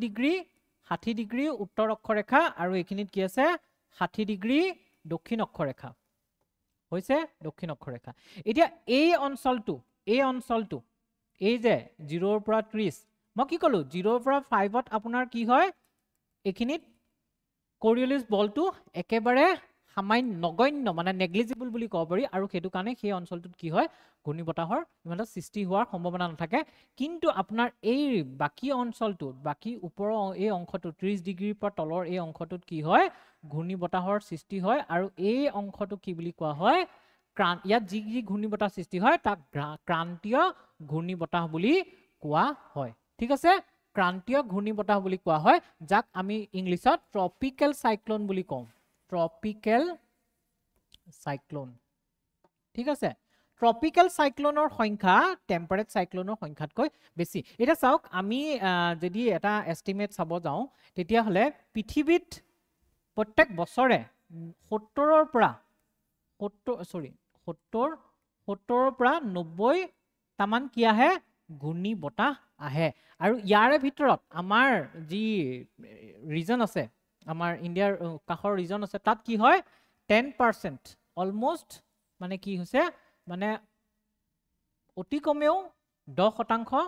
ডিগ্ৰী উত্তৰ অক্ষৰেখা, আৰু এইখিনিত কি আছে 60 ডিগ্ৰী দক্ষিণ অক্ষৰেখা হৈছে দক্ষিণ অক্ষৰেখা। এতিয়া এই অঞ্চলটো এই যে 0ৰ পৰা 30, মই কি ক'লো 0ৰ পৰা 5ত আপোনাৰ কি হয়, এইখিনিত কৰিঅলিছ বলটো একেবাৰে সামান্য নগণ্য মানে নেগলিজিবল বুলি ক'ব পাৰি, আৰু সেইটো কাৰণে সেই অঞ্চলটোত কি হয়, ঘূৰ্ণী বতাহৰ ইমান এটা সৃষ্টি হোৱাৰ সম্ভাৱনা নাথাকে। কিন্তু আপোনাৰ এই বাকী অঞ্চলটোত, বাকী ওপৰৰ এই অংশটো 30 ডিগ্ৰীৰ পৰা তলৰ এই অংশটোত কি হয়, ঘূৰ্ণী বতাহৰ সৃষ্টি হয়, আৰু এই অংশটো কি বুলি কোৱা হয়, ইয়াত যি যি ঘূৰ্ণী বতাহ সৃষ্টি হয় তাক ক্ৰান্তীয় ঘূৰ্ণী বতাহ বুলি কোৱা হয়। ঠিক আছে, ক্ৰান্তীয় ঘূৰ্ণী বতাহ বুলি কোৱা হয়, যাক আমি ইংলিছত ট্ৰপিকেল চাইক্লোন বুলি কওঁ, ট্ৰপিকেল চাইক্লোন। ঠিক আছে, ট্ৰপিকেল চাইক্লোনৰ সংখ্যা টেম্পাৰেট চাইক্লোনৰ সংখ্যাতকৈ বেছি। এতিয়া চাওক, আমি যদি এটা এষ্টিমেট চাব যাওঁ, তেতিয়াহ'লে পৃথিৱীত প্ৰত্যেক বছৰে 70ৰ পৰা 90টামান কি আহে, ঘূৰ্ণী বতাহ আহে। আৰু ইয়াৰে ভিতৰত আমাৰ যি ৰিজন আছে, আমাৰ ইণ্ডিয়াৰ কাষৰ ৰিজন আছে, তাত কি হয় 10%, অলমোষ্ট মানে কি হৈছে, মানে অতি কমেও 10%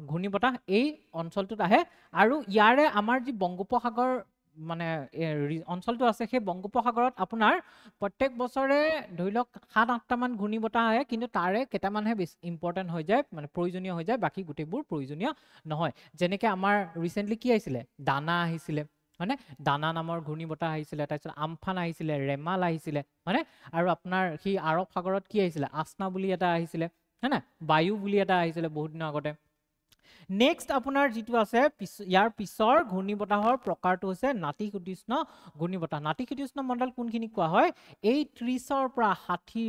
ঘূৰ্ণী বতাহ এই অঞ্চলটোত আহে। আৰু ইয়াৰে আমাৰ যি বংগোপসাগৰ মানে অঞ্চলটো আছে, সেই বংগোপসাগৰত আপোনাৰ প্ৰত্যেক বছৰে ধৰি লওক 7-8টামান ঘূৰ্ণী বতাহ আহে, কিন্তু তাৰে কেইটামানহে বেছি ইম্পৰ্টেণ্ট হৈ যায়, মানে প্ৰয়োজনীয় হৈ যায়, বাকী গোটেইবোৰ প্ৰয়োজনীয় নহয়। যেনেকৈ আমাৰ ৰিচেণ্টলি কি আহিছিলে, দানা আহিছিলে হয়নে, দানা নামৰ ঘূৰ্ণী বতাহ আহিছিলে, তাৰপিছত আমফান আহিছিলে, ৰেমাল আহিছিলে হয়নে, আৰু আপোনাৰ সেই আৰৱ সাগৰত কি আহিছিলে, আসনা বুলি এটা আহিছিলে হয় না, বায়ু বুলি এটা আহিছিলে বহুত দিনৰ আগতে। নেক্সট আপোনাৰ যিটো আছে, ইয়াৰ পিছৰ ঘূৰ্ণী বতাহৰ প্ৰকাৰটো হৈছে নাতিশীতোষ্ণ ঘূৰ্ণী বতাহ। নাতিশীতোষ্ণ মণ্ডল কোনখিনি কোৱা হয়, এই 30ৰ পৰা 60ৰ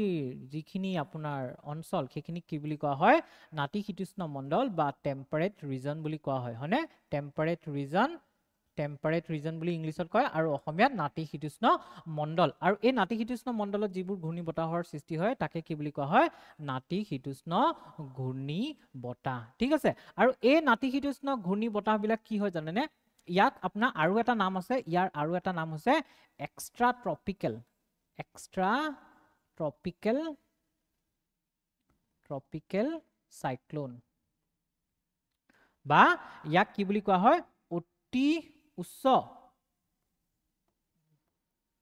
যিখিনি আপোনাৰ অঞ্চল, সেইখিনি কি বুলি কোৱা হয়, নাতিশীতোষ্ণ মণ্ডল বা টেম্পাৰেট ৰিজন বুলি কোৱা হয় হয়নে, টেম্পাৰেট ৰিজন বুলি ইংলিছত কয়, আৰু অসমীয়াত নাতিশীতোষ্ণ মণ্ডল। আৰু এই নাতিশীতোষ্ণ মণ্ডলত যিবোৰ ঘূৰ্ণী বতাহৰ সৃষ্টি হয় তাকে কি বুলি কোৱা হয়, নাতিশীতোষ্ণ ঘূৰ্ণী বতাহ। ঠিক আছে, আৰু এই নাতিশীতোষ্ণ ঘূৰ্ণী বতাহবিলাক কি হয় জানেনে, ইয়াত আপোনাৰ আৰু এটা নাম আছে, ইয়াৰ আৰু এটা নাম হৈছে এক্সট্ৰা ট্ৰপিকেল চাইক্লোন, বা ইয়াক কি বুলি কোৱা হয়, অতি উচ্চ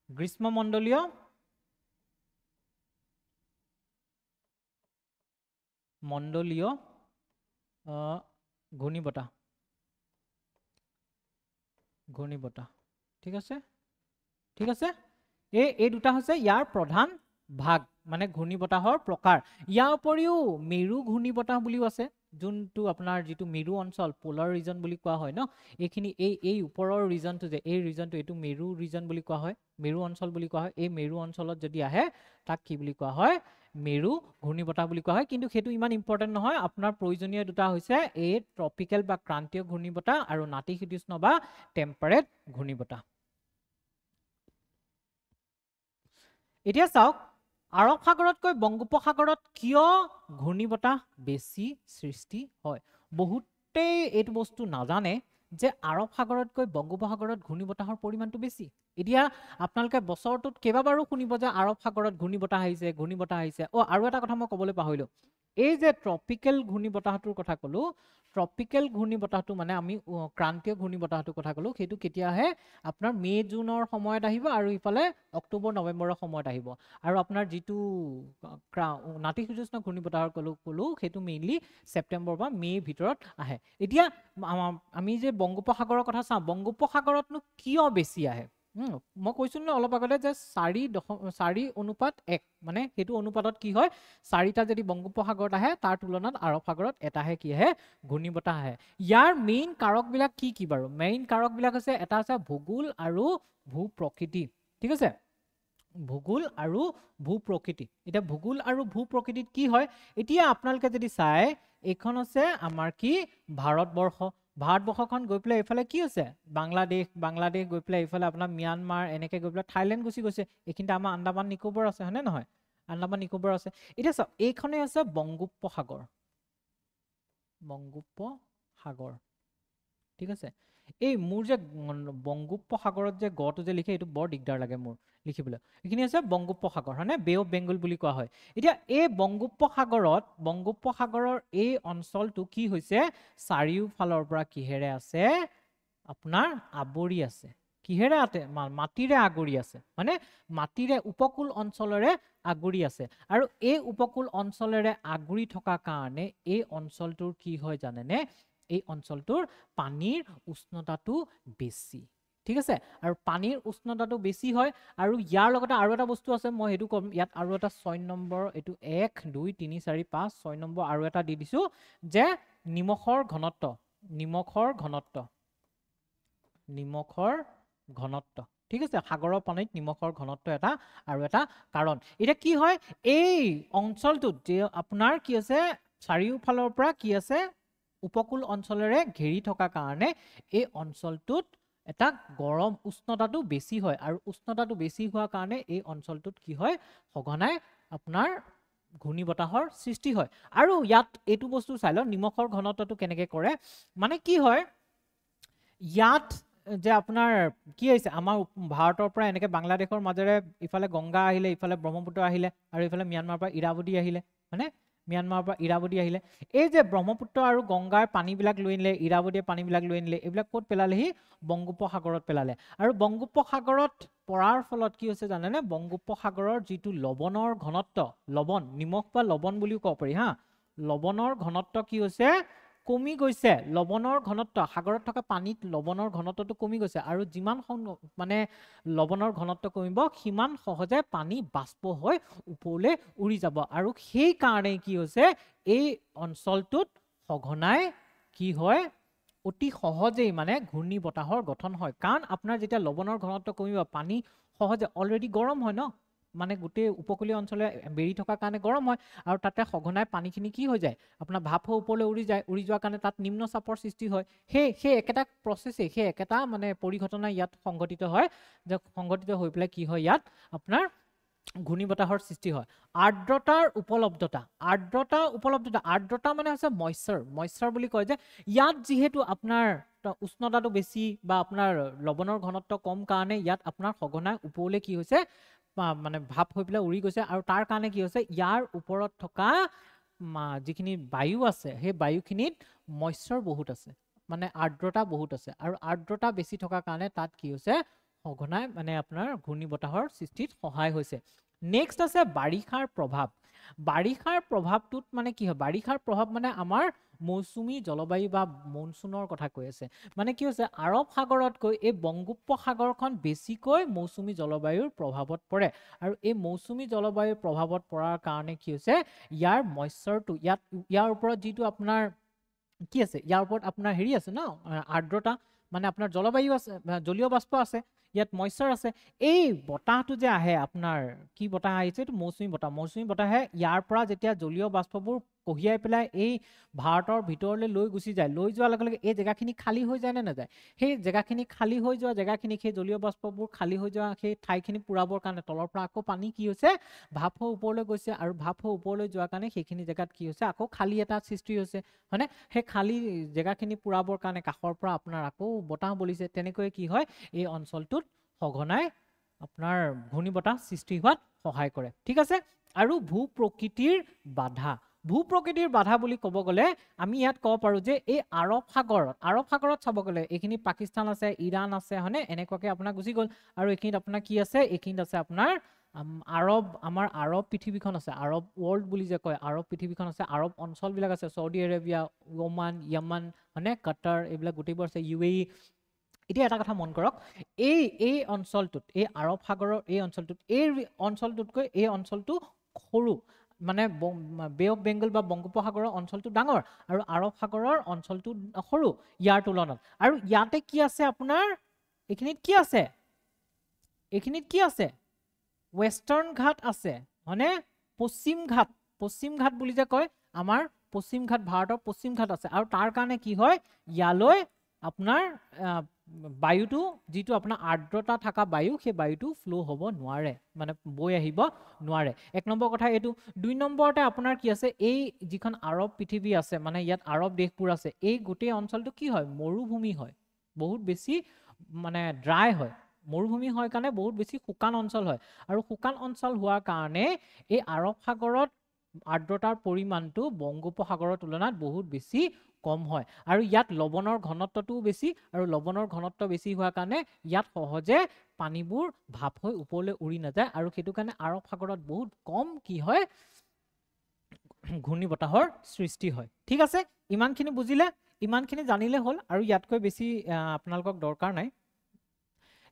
গ্ৰীষ্মমণ্ডলীয় ঘূৰ্ণী বতাহ। ঠিক আছে, এই দুটা হৈছে ইয়াৰ প্ৰধান ভাগ, মানে ঘূৰ্ণী বতাহৰ প্ৰকাৰ। ইয়াৰ উপৰিও মেৰু ঘূৰ্ণী বতাহ বুলিও আছে, যোনটো আপোনাৰ যিটো মেৰু অঞ্চল, পোলাৰ ৰিজন বুলি কোৱা হয় ন, এইখিনি এই ওপৰৰ ৰিজনটো যে এই ৰিজনটো, এইটো মেৰু ৰিজন বুলি কোৱা হয়, মেৰু অঞ্চল বুলি কোৱা হয়। এই মেৰু অঞ্চলত যদি আহে তাক কি বুলি কোৱা হয়, মেৰু ঘূৰ্ণী বতাহ বুলি কোৱা হয়। কিন্তু সেইটো ইমান ইম্পৰ্টেণ্ট নহয়, আপোনাৰ প্ৰয়োজনীয় দুটা হৈছে এই ট্ৰপিকেল বা ক্ৰান্তীয় ঘূৰ্ণী বতাহ আৰু নাতিশীতোষ্ণ বা টেম্পাৰেট ঘূৰ্ণী বতাহ। এতিয়া চাওক, আৰৱ সাগৰতকৈ বংগোপসাগৰত কিয় ঘূৰ্ণী বতাহ বেছি সৃষ্টি হয়। বহুতেই এইটো বস্তু নাজানে যে আৰৱ সাগৰতকৈ বংগোপসাগৰত ঘূৰ্ণী বতাহৰ পৰিমাণটো বেছি। এতিয়া আপোনালোকে বছৰটোত কেইবাবাৰো শুনিব যে আৰৱ সাগৰত ঘূৰ্ণী বতাহ আহিছে। আৰু এটা কথা মই ক'বলৈ পাহৰিলোঁ, এই যে ট্ৰপিকেল ঘূৰ্ণীবতাহটোৰ কথা ক'লো ট্ৰপিকেল ঘূৰ্ণীবতাহটো মানে আমি ক্ৰান্তীয় ঘূৰ্ণীবতাহটোৰ কথা ক'লো সেইটো কেতিয়া আহে আপোনাৰ মে জুনৰ সময়ত আহিব আৰু ইফালে অক্টোবৰ নৱেম্বৰৰ সময়ত আহিব আৰু আপোনাৰ যিটো নাতিশীতোষ্ণ ঘূৰ্ণীবতাহৰ ক'লো সেইটো মেইনলি ছেপ্টেম্বৰ বা মেৰ ভিতৰত আহে এতিয়া আমি যে বংগোপসাগৰৰ কথা চাওঁ বংগোপসাগৰতনো কিয় বেছি আহে মই কৈছো ন অলপ আগতে যে 4:1 মানে সেইটো অনুপাতত কি হয় 4টা যদি বংগোপসাগৰত আহে তাৰ তুলনাত আৰব সাগৰত এটাহে কি আহে ঘূৰ্ণীবতাহ আহে ইয়াৰ মেইন কাৰকবিলাক কি বাৰু মেইন কাৰকবিলাক হৈছে এটা আছে ভূগোল আৰু ভূ-প্ৰকৃতি ঠিক আছে ভূগোল আৰু ভূ-প্ৰকৃতি এতিয়া ভূগোল আৰু ভূ-প্ৰকৃতিত কি হয় এতিয়া আপোনালোকে যদি চাই এইখন আছে আমাৰ কি ভাৰতবৰ্ষখন গৈ পেলাই এইফালে কি হৈছে বাংলাদেশ গৈ পেলাই এইফালে আপোনাৰ ম্যানমাৰ এনেকে গৈ পেলাই থাইলেণ্ড গুচি গৈছে এইখিনিতে আমাৰ আন্দামান নিকোবৰ আছে হয়নে নহয় আন্দামান নিকোবৰ আছে এতিয়া চাওক এইখনে আছে বংগোপসাগৰ ঠিক আছে এই মোৰ যে বংগোপসাগৰত যে গটো যে লিখে এইটো বৰ দিগদাৰ লাগে মোৰ লিখিবলৈ এইখিনি আছে বংগোপসাগৰ হয়নে বে অফ বেংগল বুলি কোৱা হয় এতিয়া এই বংগোপসাগৰৰ এই অঞ্চলটো কি হৈছে চাৰিওফালৰ পৰা কিহেৰে আছে আপোনাৰ আৱৰি আছে কিহেৰে আছে মাটিৰে আগুৰি আছে মানে মাটিৰে উপকূল অঞ্চলৰে আগুৰি আছে আৰু এই উপকূল অঞ্চলৰে আগুৰি থকা কাৰণে এই অঞ্চলটোৰ কি হয় জানেনে এই অঞ্চলটোৰ পানীৰ উষ্ণতাটো বেছি ঠিক আছে আৰু পানীৰ উষ্ণতাটো বেছি হয় আৰু ইয়াৰ লগতে আৰু এটা বস্তু আছে মই হেতু কম ইয়াত আৰু এটা 6 নম্বৰ এটো 1 2 3 4 5 6 নম্বৰ আৰু এটা দি দিছো যে নিমখৰ ঘনত্ব ঠিক আছে সাগৰৰ পানীত নিমখৰ ঘনত্ব এটা আৰু এটা কাৰণ এটা কি হয় এই অঞ্চলটোত যে আপোনাৰ কি আছে চাৰিওফালৰ পৰা কি আছে উপকূল অঞ্চলৰে ঘেৰি থকা কাৰণে এই অঞ্চলটোত এটা গৰম উষ্ণতাটো বেছি হয় আৰু উষ্ণতাটো বেছি হোৱাৰ কাৰণে এই অঞ্চলটোত কি হয় সঘনাই আপোনাৰ ঘূৰ্ণীবতাহৰ সৃষ্টি হয় আৰু ইয়াত এইটো বস্তু চাই লও নিমখৰ ঘনত্বটো কেনেকৈ কৰে মানে কি হয় ইয়াত যে আপোনাৰ কি হৈছে আমাৰ ভাৰতৰ পৰা এনেকৈ বাংলাদেশৰ মাজেৰে ইফালে গংগা আহিলে ইফালে ব্ৰহ্মপুত্ৰ আহিলে আৰু ইফালে ম্যানমাৰৰ পৰা ইৰাৱতী আহিলে মানে ম্যানমাৰৰ পৰা ইৰাৱতী আহিলে এই যে ব্ৰহ্মপুত্ৰ আৰু গংগাৰ পানীবিলাক লৈ নিলে ইৰাৱতীৰ পানীবিলাক লৈ নিলে এইবিলাক ক'ত পেলালেহি বংগোপসাগৰত পেলালে আৰু বংগোপসাগৰত পৰাৰ ফলত কি হৈছে জানেনে বংগোপসাগৰৰ যিটো লৱণৰ ঘনত্ব নিমখ বা লৱণ বুলিও ক'ব পাৰি হা লৱণৰ ঘনত্ব কি হৈছে কমি গৈছে লৱণৰ ঘনত্ব সাগৰত থকা পানীত লৱণৰ ঘনত্বটো কমি গৈছে আৰু যিমান মানে লৱণৰ ঘনত্ব কমিব সিমান সহজে পানী বাষ্প হৈ ওপৰলৈ উৰি যাব আৰু সেই কাৰণে কি হৈছে এই অঞ্চলটোত সঘনাই কি হয় অতি সহজেই মানে ঘূৰ্ণীবতাহৰ গঠন হয় কাৰণ আপোনাৰ যেতিয়া লৱণৰ ঘনত্ব কমিব পানী সহজে অলৰেডি গৰম হয় ন মানে গোটেই উপকূলীয় অঞ্চলে বেৰি থকা কাৰণে গৰম হয় আৰু তাতে সঘনাই পানীখিনি কি হৈ যায় আপোনাৰ ভাপ হৈ ওপৰলৈ উৰি যোৱাৰ কাৰণে তাত নিম্ন চাপৰ সৃষ্টি হয় সেই একেটা প্ৰচেছে সেই একেটা মানে পৰিঘটনা ইয়াত সংঘটিত হয় যে সংঘটিত হৈ পেলাই কি হয় ইয়াত আপোনাৰ ঘূৰ্ণীবতাহৰ সৃষ্টি হয় আৰ্দ্ৰতাৰ উপলব্ধতা আৰ্দ্ৰতা মানে হৈছে মইশ্চাৰ বুলি কয় যে ইয়াত যিহেতু আপোনাৰ উষ্ণতাটো বেছি বা আপোনাৰ লৱণৰ ঘনত্ব কম কাৰণে ইয়াত আপোনাৰ সঘনাই ওপৰলৈ কি হৈছে মানে ভাপ হৈ পেলাই উৰি গৈছে আৰু তাৰ কাৰণে কি হৈছে ইয়াৰ ওপৰত থকা যিখিনি বায়ু আছে সেই বায়ুখিনিত মইশ্চাৰ বহুত আছে মানে আৰ্দ্ৰতা বহুত আছে আৰু আৰ্দ্ৰতা বেছি থকাৰ কাৰণে তাত কি হৈছে সঘনাই মানে আপোনাৰ ঘূৰ্ণীবতাহৰ সৃষ্টিত সহায় হৈছে নেক্সট আছে বাৰিষাৰ প্ৰভাৱটোত মানে কি হয় বাৰিষাৰ প্ৰভাৱ মানে আমাৰ মৌচুমী জলবায়ু বা মনসুনৰ কথা কৈ আছে মানে কি হৈছে আৰব সাগৰতকৈ এই বংগোপসাগৰখন বেছিকৈ মৌচুমী জলবায়ুৰ প্ৰভাৱত পৰে আৰু এই মৌচুমী জলবায়ুৰ প্ৰভাৱত পৰাৰ কাৰণে কি হৈছে ইয়াৰ মইশ্চাৰটো ইয়াৰ ওপৰত যিটো আপোনাৰ কি আছে ইয়াৰ ওপৰত আপোনাৰ হেৰি আছে ন আৰ্দ্ৰতা মানে আপোনাৰ জলবায়ু আছে জলীয় বাষ্প আছে ইয়াত মইশ্চাৰ আছে এই বতাহটো যে আহে আপোনাৰ কি বতাহ আহিছে এইটো মৌচুমী বতাহে ইয়াৰ পৰা যেতিয়া জলীয় বাষ্পবোৰ কঢ়িয়াই পেলাই এই ভাৰতৰ ভিতৰলৈ লৈ গুচি যায় লৈ যোৱাৰ লগে লগে এই জেগাখিনি খালী হৈ যায় নে নাযায় সেই জেগাখিনি খালী হৈ যোৱা জেগাখিনি সেই জলীয় বাষ্পবোৰ খালী হৈ যোৱা সেই ঠাইখিনি পুৰাবৰ কাৰণে তলৰ পৰা আকৌ পানী কি হৈছে ভাপ হৈ ওপৰলৈ গৈছে আৰু ভাপ হৈ ওপৰলৈ যোৱাৰ কাৰণে সেইখিনি জেগাত কি হৈছে আকৌ খালী এটা সৃষ্টি হৈছে হয়নে সেই খালী জেগাখিনি পুৰাবৰ কাৰণে কাষৰ পৰা আপোনাৰ আকৌ বতাহ বলিছে তেনেকৈ কি হয় এই অঞ্চলটোত সঘনাই আপোনাৰ ঘূৰ্ণীবতাহ সৃষ্টি হোৱাত সহায় কৰে ঠিক আছে আৰু ভূ প্ৰকৃতিৰ বাধা ভূপ্ৰকৃতিৰ বাধা বুলি ক'ব গ'লে আমি ইয়াত ক'ব পাৰোঁ যে এই আৰৱ সাগৰত চাব গ'লে এইখিনি পাকিস্তান আছে, ইৰাণ আছে, হয়নে? এনেকুৱাকৈ আপোনাৰ গুচি গ'ল। আৰু এইখিনিত আপোনাৰ কি আছে? এইখিনিত আছে আপোনাৰ আমাৰ আৰৱ পৃথিৱীখন আছে, আৰৱ ৱৰ্ল্ড বুলি যে কয়, আৰৱ পৃথিৱীখন আছে, আৰৱ অঞ্চলবিলাক আছে, ছৌদি আৰবিয়া, ওমান, য়ামান, হয়নে? কাটাৰ, এইবিলাক গোটেইবোৰ আছে, UAE। এতিয়া এটা কথা মন কৰক, এই অঞ্চলটোত, এই আৰৱ সাগৰৰ এই অঞ্চলটোতকৈ এই অঞ্চলটো সৰু, মানে বে অফ বেংগল বা বংগোপসাগৰৰ অঞ্চলটো ডাঙৰ আৰু আৰৱ সাগৰৰ অঞ্চলটো সৰু ইয়াৰ তুলনাত। আৰু ইয়াতে কি আছে আপোনাৰ? এইখিনিত কি আছে? এইখিনিত কি আছে? ৱেষ্টাৰ্ণ ঘাট আছে, হয়নে? পশ্চিম ঘাট বুলি যে কয়, আমাৰ পশ্চিম ঘাট, ভাৰতৰ পশ্চিম ঘাট আছে। আৰু তাৰ কাৰণে কি হয়, ইয়ালৈ আপোনাৰ বায়ুটো, যিটো আপোনাৰ আৰ্দ্ৰতা থকা বায়ু, সেই বায়ুটো ফ্লো হ'ব নোৱাৰে, মানে বৈ আহিব নোৱাৰে। 1 নম্বৰ কথা এইটো। 2 নম্বৰতে আপোনাৰ কি আছে? এই যিখন আৰৱ পৃথিৱী আছে, মানে ইয়াত আৰৱ দেশবোৰ আছে, এই গোটেই অঞ্চলটো কি হয়? মৰুভূমি হয়, বহুত বেছি মানে ড্ৰাই হয়। মৰুভূমি হয় কাৰণে বহুত বেছি শুকান অঞ্চল হয়। আৰু শুকান অঞ্চল হোৱাৰ কাৰণে এই আৰৱ সাগৰত আৰ্দ্ৰতাৰ পৰিমাণটো বংগোপসাগৰৰ তুলনাত বহুত বেছি কম হয়। আৰু ইয়াত লৱণৰ ঘনত্বটোও বেছি, আৰু লৱণৰ ঘনত্ব বেছি হোৱাৰ কাৰণে ইয়াত সহজে পানীবোৰ ভাপ হৈ ওপৰলৈ উৰি নাযায়। আৰু সেইটো কাৰণে আৰৱ সাগৰত বহুত কম কি হয়? ঘূৰ্ণী বতাহৰ সৃষ্টি হয়। ঠিক আছে, ইমানখিনি বুজিলে? ইমানখিনি জানিলে হ'ল, আৰু ইয়াতকৈ বেছি আপোনালোকক দৰকাৰ নাই।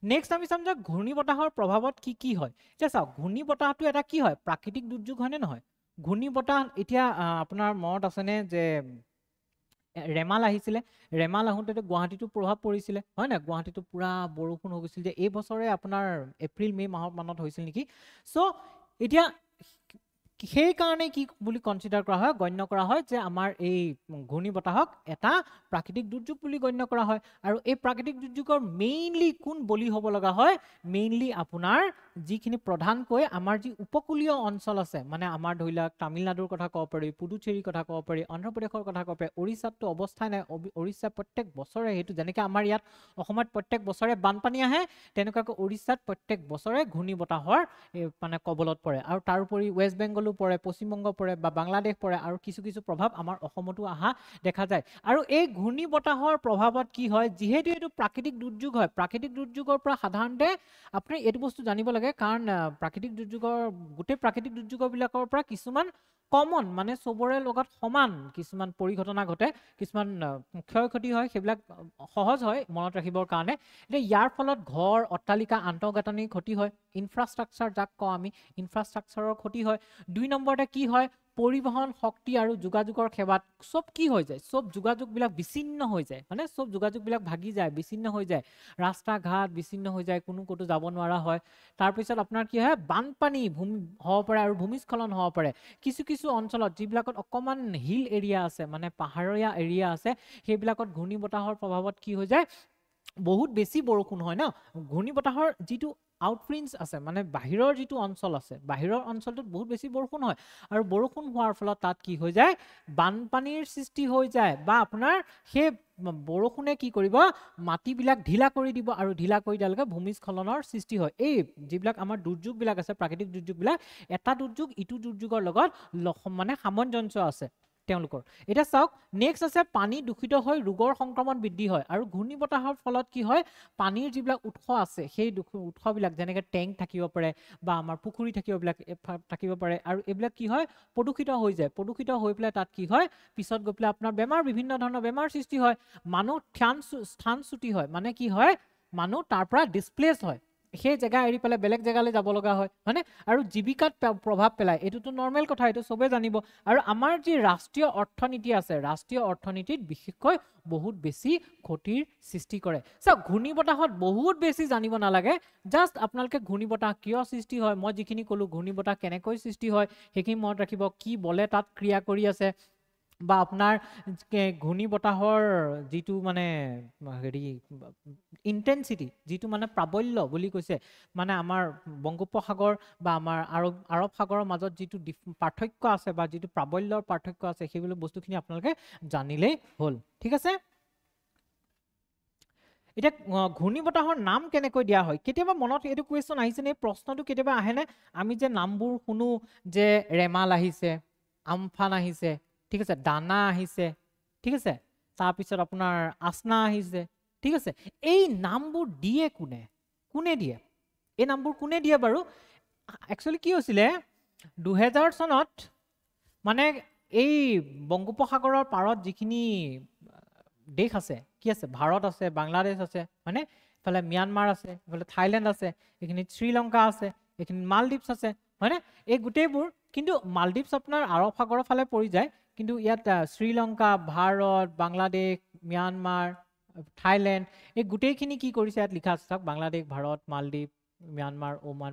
নেক্সট আমি চাম যে ঘূৰ্ণী বতাহৰ প্ৰভাৱত কি হয়। এতিয়া চাওক, ঘূৰ্ণী বতাহটো এটা কি হয়? প্ৰাকৃতিক দুৰ্যোগ হয়নে নহয়? ঘূৰ্ণী বতাহ, এতিয়া আপোনাৰ মনত আছেনে যে ৰেমাল আহিছিলে? ৰেমাল আহোঁতেতো গুৱাহাটীতো প্ৰভাৱ পৰিছিলে, হয় নাই? গুৱাহাটীতো পুৰা বৰষুণ হৈ গৈছিল, যে এই বছৰে আপোনাৰ এপ্ৰিল মে মাহত হৈছিল নেকি। চ' এতিয়া সেইকাৰণে কি বুলি কনচিডাৰ কৰা হয়, গণ্য কৰা হয় যে আমাৰ এই ঘূৰ্ণী বতাহক এটা প্ৰাকৃতিক দুৰ্যোগ বুলি গণ্য কৰা হয়। আৰু এই প্ৰাকৃতিক দুৰ্যোগৰ মেইনলি কোন বলি হ'ব লগা হয়? মেইনলি আপোনাৰ যিখিনি প্ৰধানকৈ আমাৰ যি উপকূলীয় অঞ্চল আছে, মানে আমাৰ ধৰি লওক তামিলনাডুৰ কথা ক'ব পাৰি, পুডুচেৰীৰ কথা ক'ব পাৰি, অন্ধ্ৰপ্ৰদেশৰ কথা ক'ব পাৰি, উৰিষ্যাততো অৱস্থাই নাই। উৰিষ্যা প্ৰত্যেক বছৰে, সেইটো যেনেকৈ আমাৰ ইয়াত অসমত প্ৰত্যেক বছৰে বানপানী আহে, তেনেকুৱাকৈ উৰিষ্যাত প্ৰত্যেক বছৰে ঘূৰ্ণী বতাহৰ মানে কবলত পৰে। আৰু তাৰোপৰি ৱেষ্ট বেংগলো পৰে, পশ্চিমবংগ পৰে, বা বাংলাদেশ পৰে, আৰু কিছু প্ৰভাৱ আমাৰ অসমতো অহা দেখা যায়। আৰু এই ঘূৰ্ণী বতাহৰ প্ৰভাৱত কি হয়? যিহেতু এইটো প্ৰাকৃতিক দুৰ্যোগ হয়, প্ৰাকৃতিক দুৰ্যোগৰ পৰা সাধাৰণতে আপুনি এইটো বস্তু জানিব লাগে, কাৰণ গোটেই প্ৰাকৃতিক দুৰ্যোগবিলাকৰ পৰা কিছুমান কমন, মানে চবৰে লগত সমান কিছুমান পৰিঘটনা ঘটে, কিছুমান ক্ষয় ক্ষতি হয়, সেইবিলাক সহজ হয় মনত ৰাখিবৰ কাৰণে। এতিয়া ইয়াৰ ফলত ঘৰ, অট্টালিকা, আন্তঃগাঁথনিৰ ক্ষতি হয়, ইনফ্ৰাষ্ট্ৰাকচাৰ যাক কওঁ আমি, ইনফ্ৰাষ্ট্ৰাকচাৰৰ ক্ষতি হয়। 2 নম্বৰতে কি হয়? পৰিবহন, শক্তি আৰু যোগাযোগৰ সেৱাত চব কি হৈ যায়? চব যোগাযোগবিলাক বিচ্ছিন্ন হৈ যায়, মানে চব যোগাযোগবিলাক ভাগি যায়, বিচ্ছিন্ন হৈ যায়, ৰাস্তা ঘাট বিচ্ছিন্ন হৈ যায়, কোনো ক'তো যাব নোৱাৰা হয়। তাৰপিছত আপোনাৰ কি হয়? বানপানী হ'ব পাৰে আৰু ভূমিস্খলন হ'ব পাৰে। কিছু অঞ্চলত যিবিলাকত অকণমান হিল এৰিয়া আছে, মানে পাহাৰীয়া এৰিয়া আছে, সেইবিলাকত ঘূৰ্ণী বতাহৰ প্ৰভাৱত কি হৈ যায়? বহুত বেছি বৰষুণ হয় ন। ঘূৰ্ণী বতাহৰ যিটো আউটফ্ৰিঞ্চ আছে, মানে বাহিৰৰ যিটো অঞ্চল আছে, বাহিৰৰ অঞ্চলটোত বহুত বেছি বৰষুণ হয়। আৰু বৰষুণ হোৱাৰ ফলত তাত কি হৈ যায়? বানপানীৰ সৃষ্টি হৈ যায়, বা আপোনাৰ সেই বৰষুণে কি কৰিব? মাটিবিলাক ঢিলা কৰি দিব, আৰু ঢিলা কৰি দিয়ালৈকে ভূমিস্খলনৰ সৃষ্টি হয়। এই যিবিলাক আমাৰ দুৰ্যোগবিলাক আছে, প্ৰাকৃতিক দুৰ্যোগবিলাক, এটা দুৰ্যোগ ইটো দুৰ্যোগৰ লগত মানে সামঞ্জস্য আছে তেওঁলোকৰ। এতিয়া চাওক, নেক্সট আছে পানী দূষিত হৈ ৰোগৰ সংক্ৰমণ বৃদ্ধি হয়। আৰু ঘূৰ্ণী বতাহৰ ফলত কি হয়? পানীৰ যিবিলাক উৎস আছে, সেই উৎসবিলাক যেনেকৈ টেংক থাকিব পাৰে, বা আমাৰ পুখুৰী থাকিব পাৰে, আৰু এইবিলাক কি হয়? প্ৰদূষিত হৈ যায়। প্ৰদূষিত হৈ পেলাই তাত কি হয়? পিছত গৈ পেলাই আপোনাৰ বিভিন্ন ধৰণৰ বেমাৰ সৃষ্টি হয়। মানুহ স্থানচ্যুতি হয়, মানে কি হয়? মানুহ তাৰ পৰা ডিছপ্লেচ হয়, সেই জেগা এৰি পেলাই বেলেগ জেগালৈ যাব লগা হয়, হয়নে? আৰু জীৱিকাত প্ৰভাৱ পেলায়, এইটোতো নৰ্মেল কথা, এইটো চবে জানিব। আৰু আমাৰ যি ৰাষ্ট্ৰীয় অৰ্থনীতি আছে, ৰাষ্ট্ৰীয় অৰ্থনীতিত বিশেষকৈ বহুত বেছি ক্ষতিৰ সৃষ্টি কৰে। চাওক, ঘূৰ্ণী বতাহত বহুত বেছি জানিব নালাগে, জাষ্ট আপোনালোকে ঘূৰ্ণী বতাহ কিয় সৃষ্টি হয়, মই যিখিনি ক'লো, ঘূৰ্ণী বতাহ কেনেকৈ সৃষ্টি হয় সেইখিনি মনত ৰাখিব। কি বলে তাত ক্ৰিয়া কৰি আছে, বা আপোনাৰ ঘূৰ্ণী বতাহৰ যিটো মানে হেৰি ইণ্টেনচিটি, যিটো মানে প্ৰাবল্য বুলি কৈছে, মানে আমাৰ বংগোপসাগৰ বা আমাৰ আৰৱ সাগৰৰ মাজত যিটো পাৰ্থক্য আছে, বা যিটো প্ৰাবল্যৰ পাৰ্থক্য আছে, সেইবিলাক বস্তুখিনি আপোনালোকে জানিলেই হ'ল। ঠিক আছে। এতিয়া ঘূৰ্ণী বতাহৰ নাম কেনেকৈ দিয়া হয়? কেতিয়াবা মনত এইটো কুৱেশ্যন আহিছেনে? এই প্ৰশ্নটো কেতিয়াবা আহেনে? আমি যে নামবোৰ শুনো, যে ৰেমাল আহিছে, আমফান আহিছে, ঠিক আছে, দানা আহিছে, ঠিক আছে, তাৰপিছত আপোনাৰ আসনা আহিছে, ঠিক আছে। এই নামবোৰ দিয়ে কোনে? কোনে দিয়ে এই নামবোৰ? কোনে দিয়ে বাৰু? একচুৱেলি কি হৈছিলে 2000 চনত মানে এই বংগোপসাগৰৰ পাৰত যিখিনি দেশ আছে, কি আছে, ভাৰত আছে, বাংলাদেশ আছে, হয়নে, ইফালে ম্যানমাৰ আছে, ইফালে থাইলেণ্ড আছে, এইখিনিত শ্ৰীলংকা আছে, এইখিনিত মালদ্বীপছ আছে, হয়নে, এই গোটেইবোৰ। কিন্তু মালদ্বীপছ আপোনাৰ আৰৱ সাগৰৰ ফালে পৰি যায়, কিন্তু ইয়াত শ্ৰীলংকা, ভাৰত, বাংলাদেশ, ম্যানমাৰ, থাইলেণ্ড, এই গোটেইখিনি কি কৰিছে ইয়াত লিখা আছে চাওক, বাংলাদেশ, ভাৰত, মালদ্বীপ, ম্যানমাৰ, ওমান,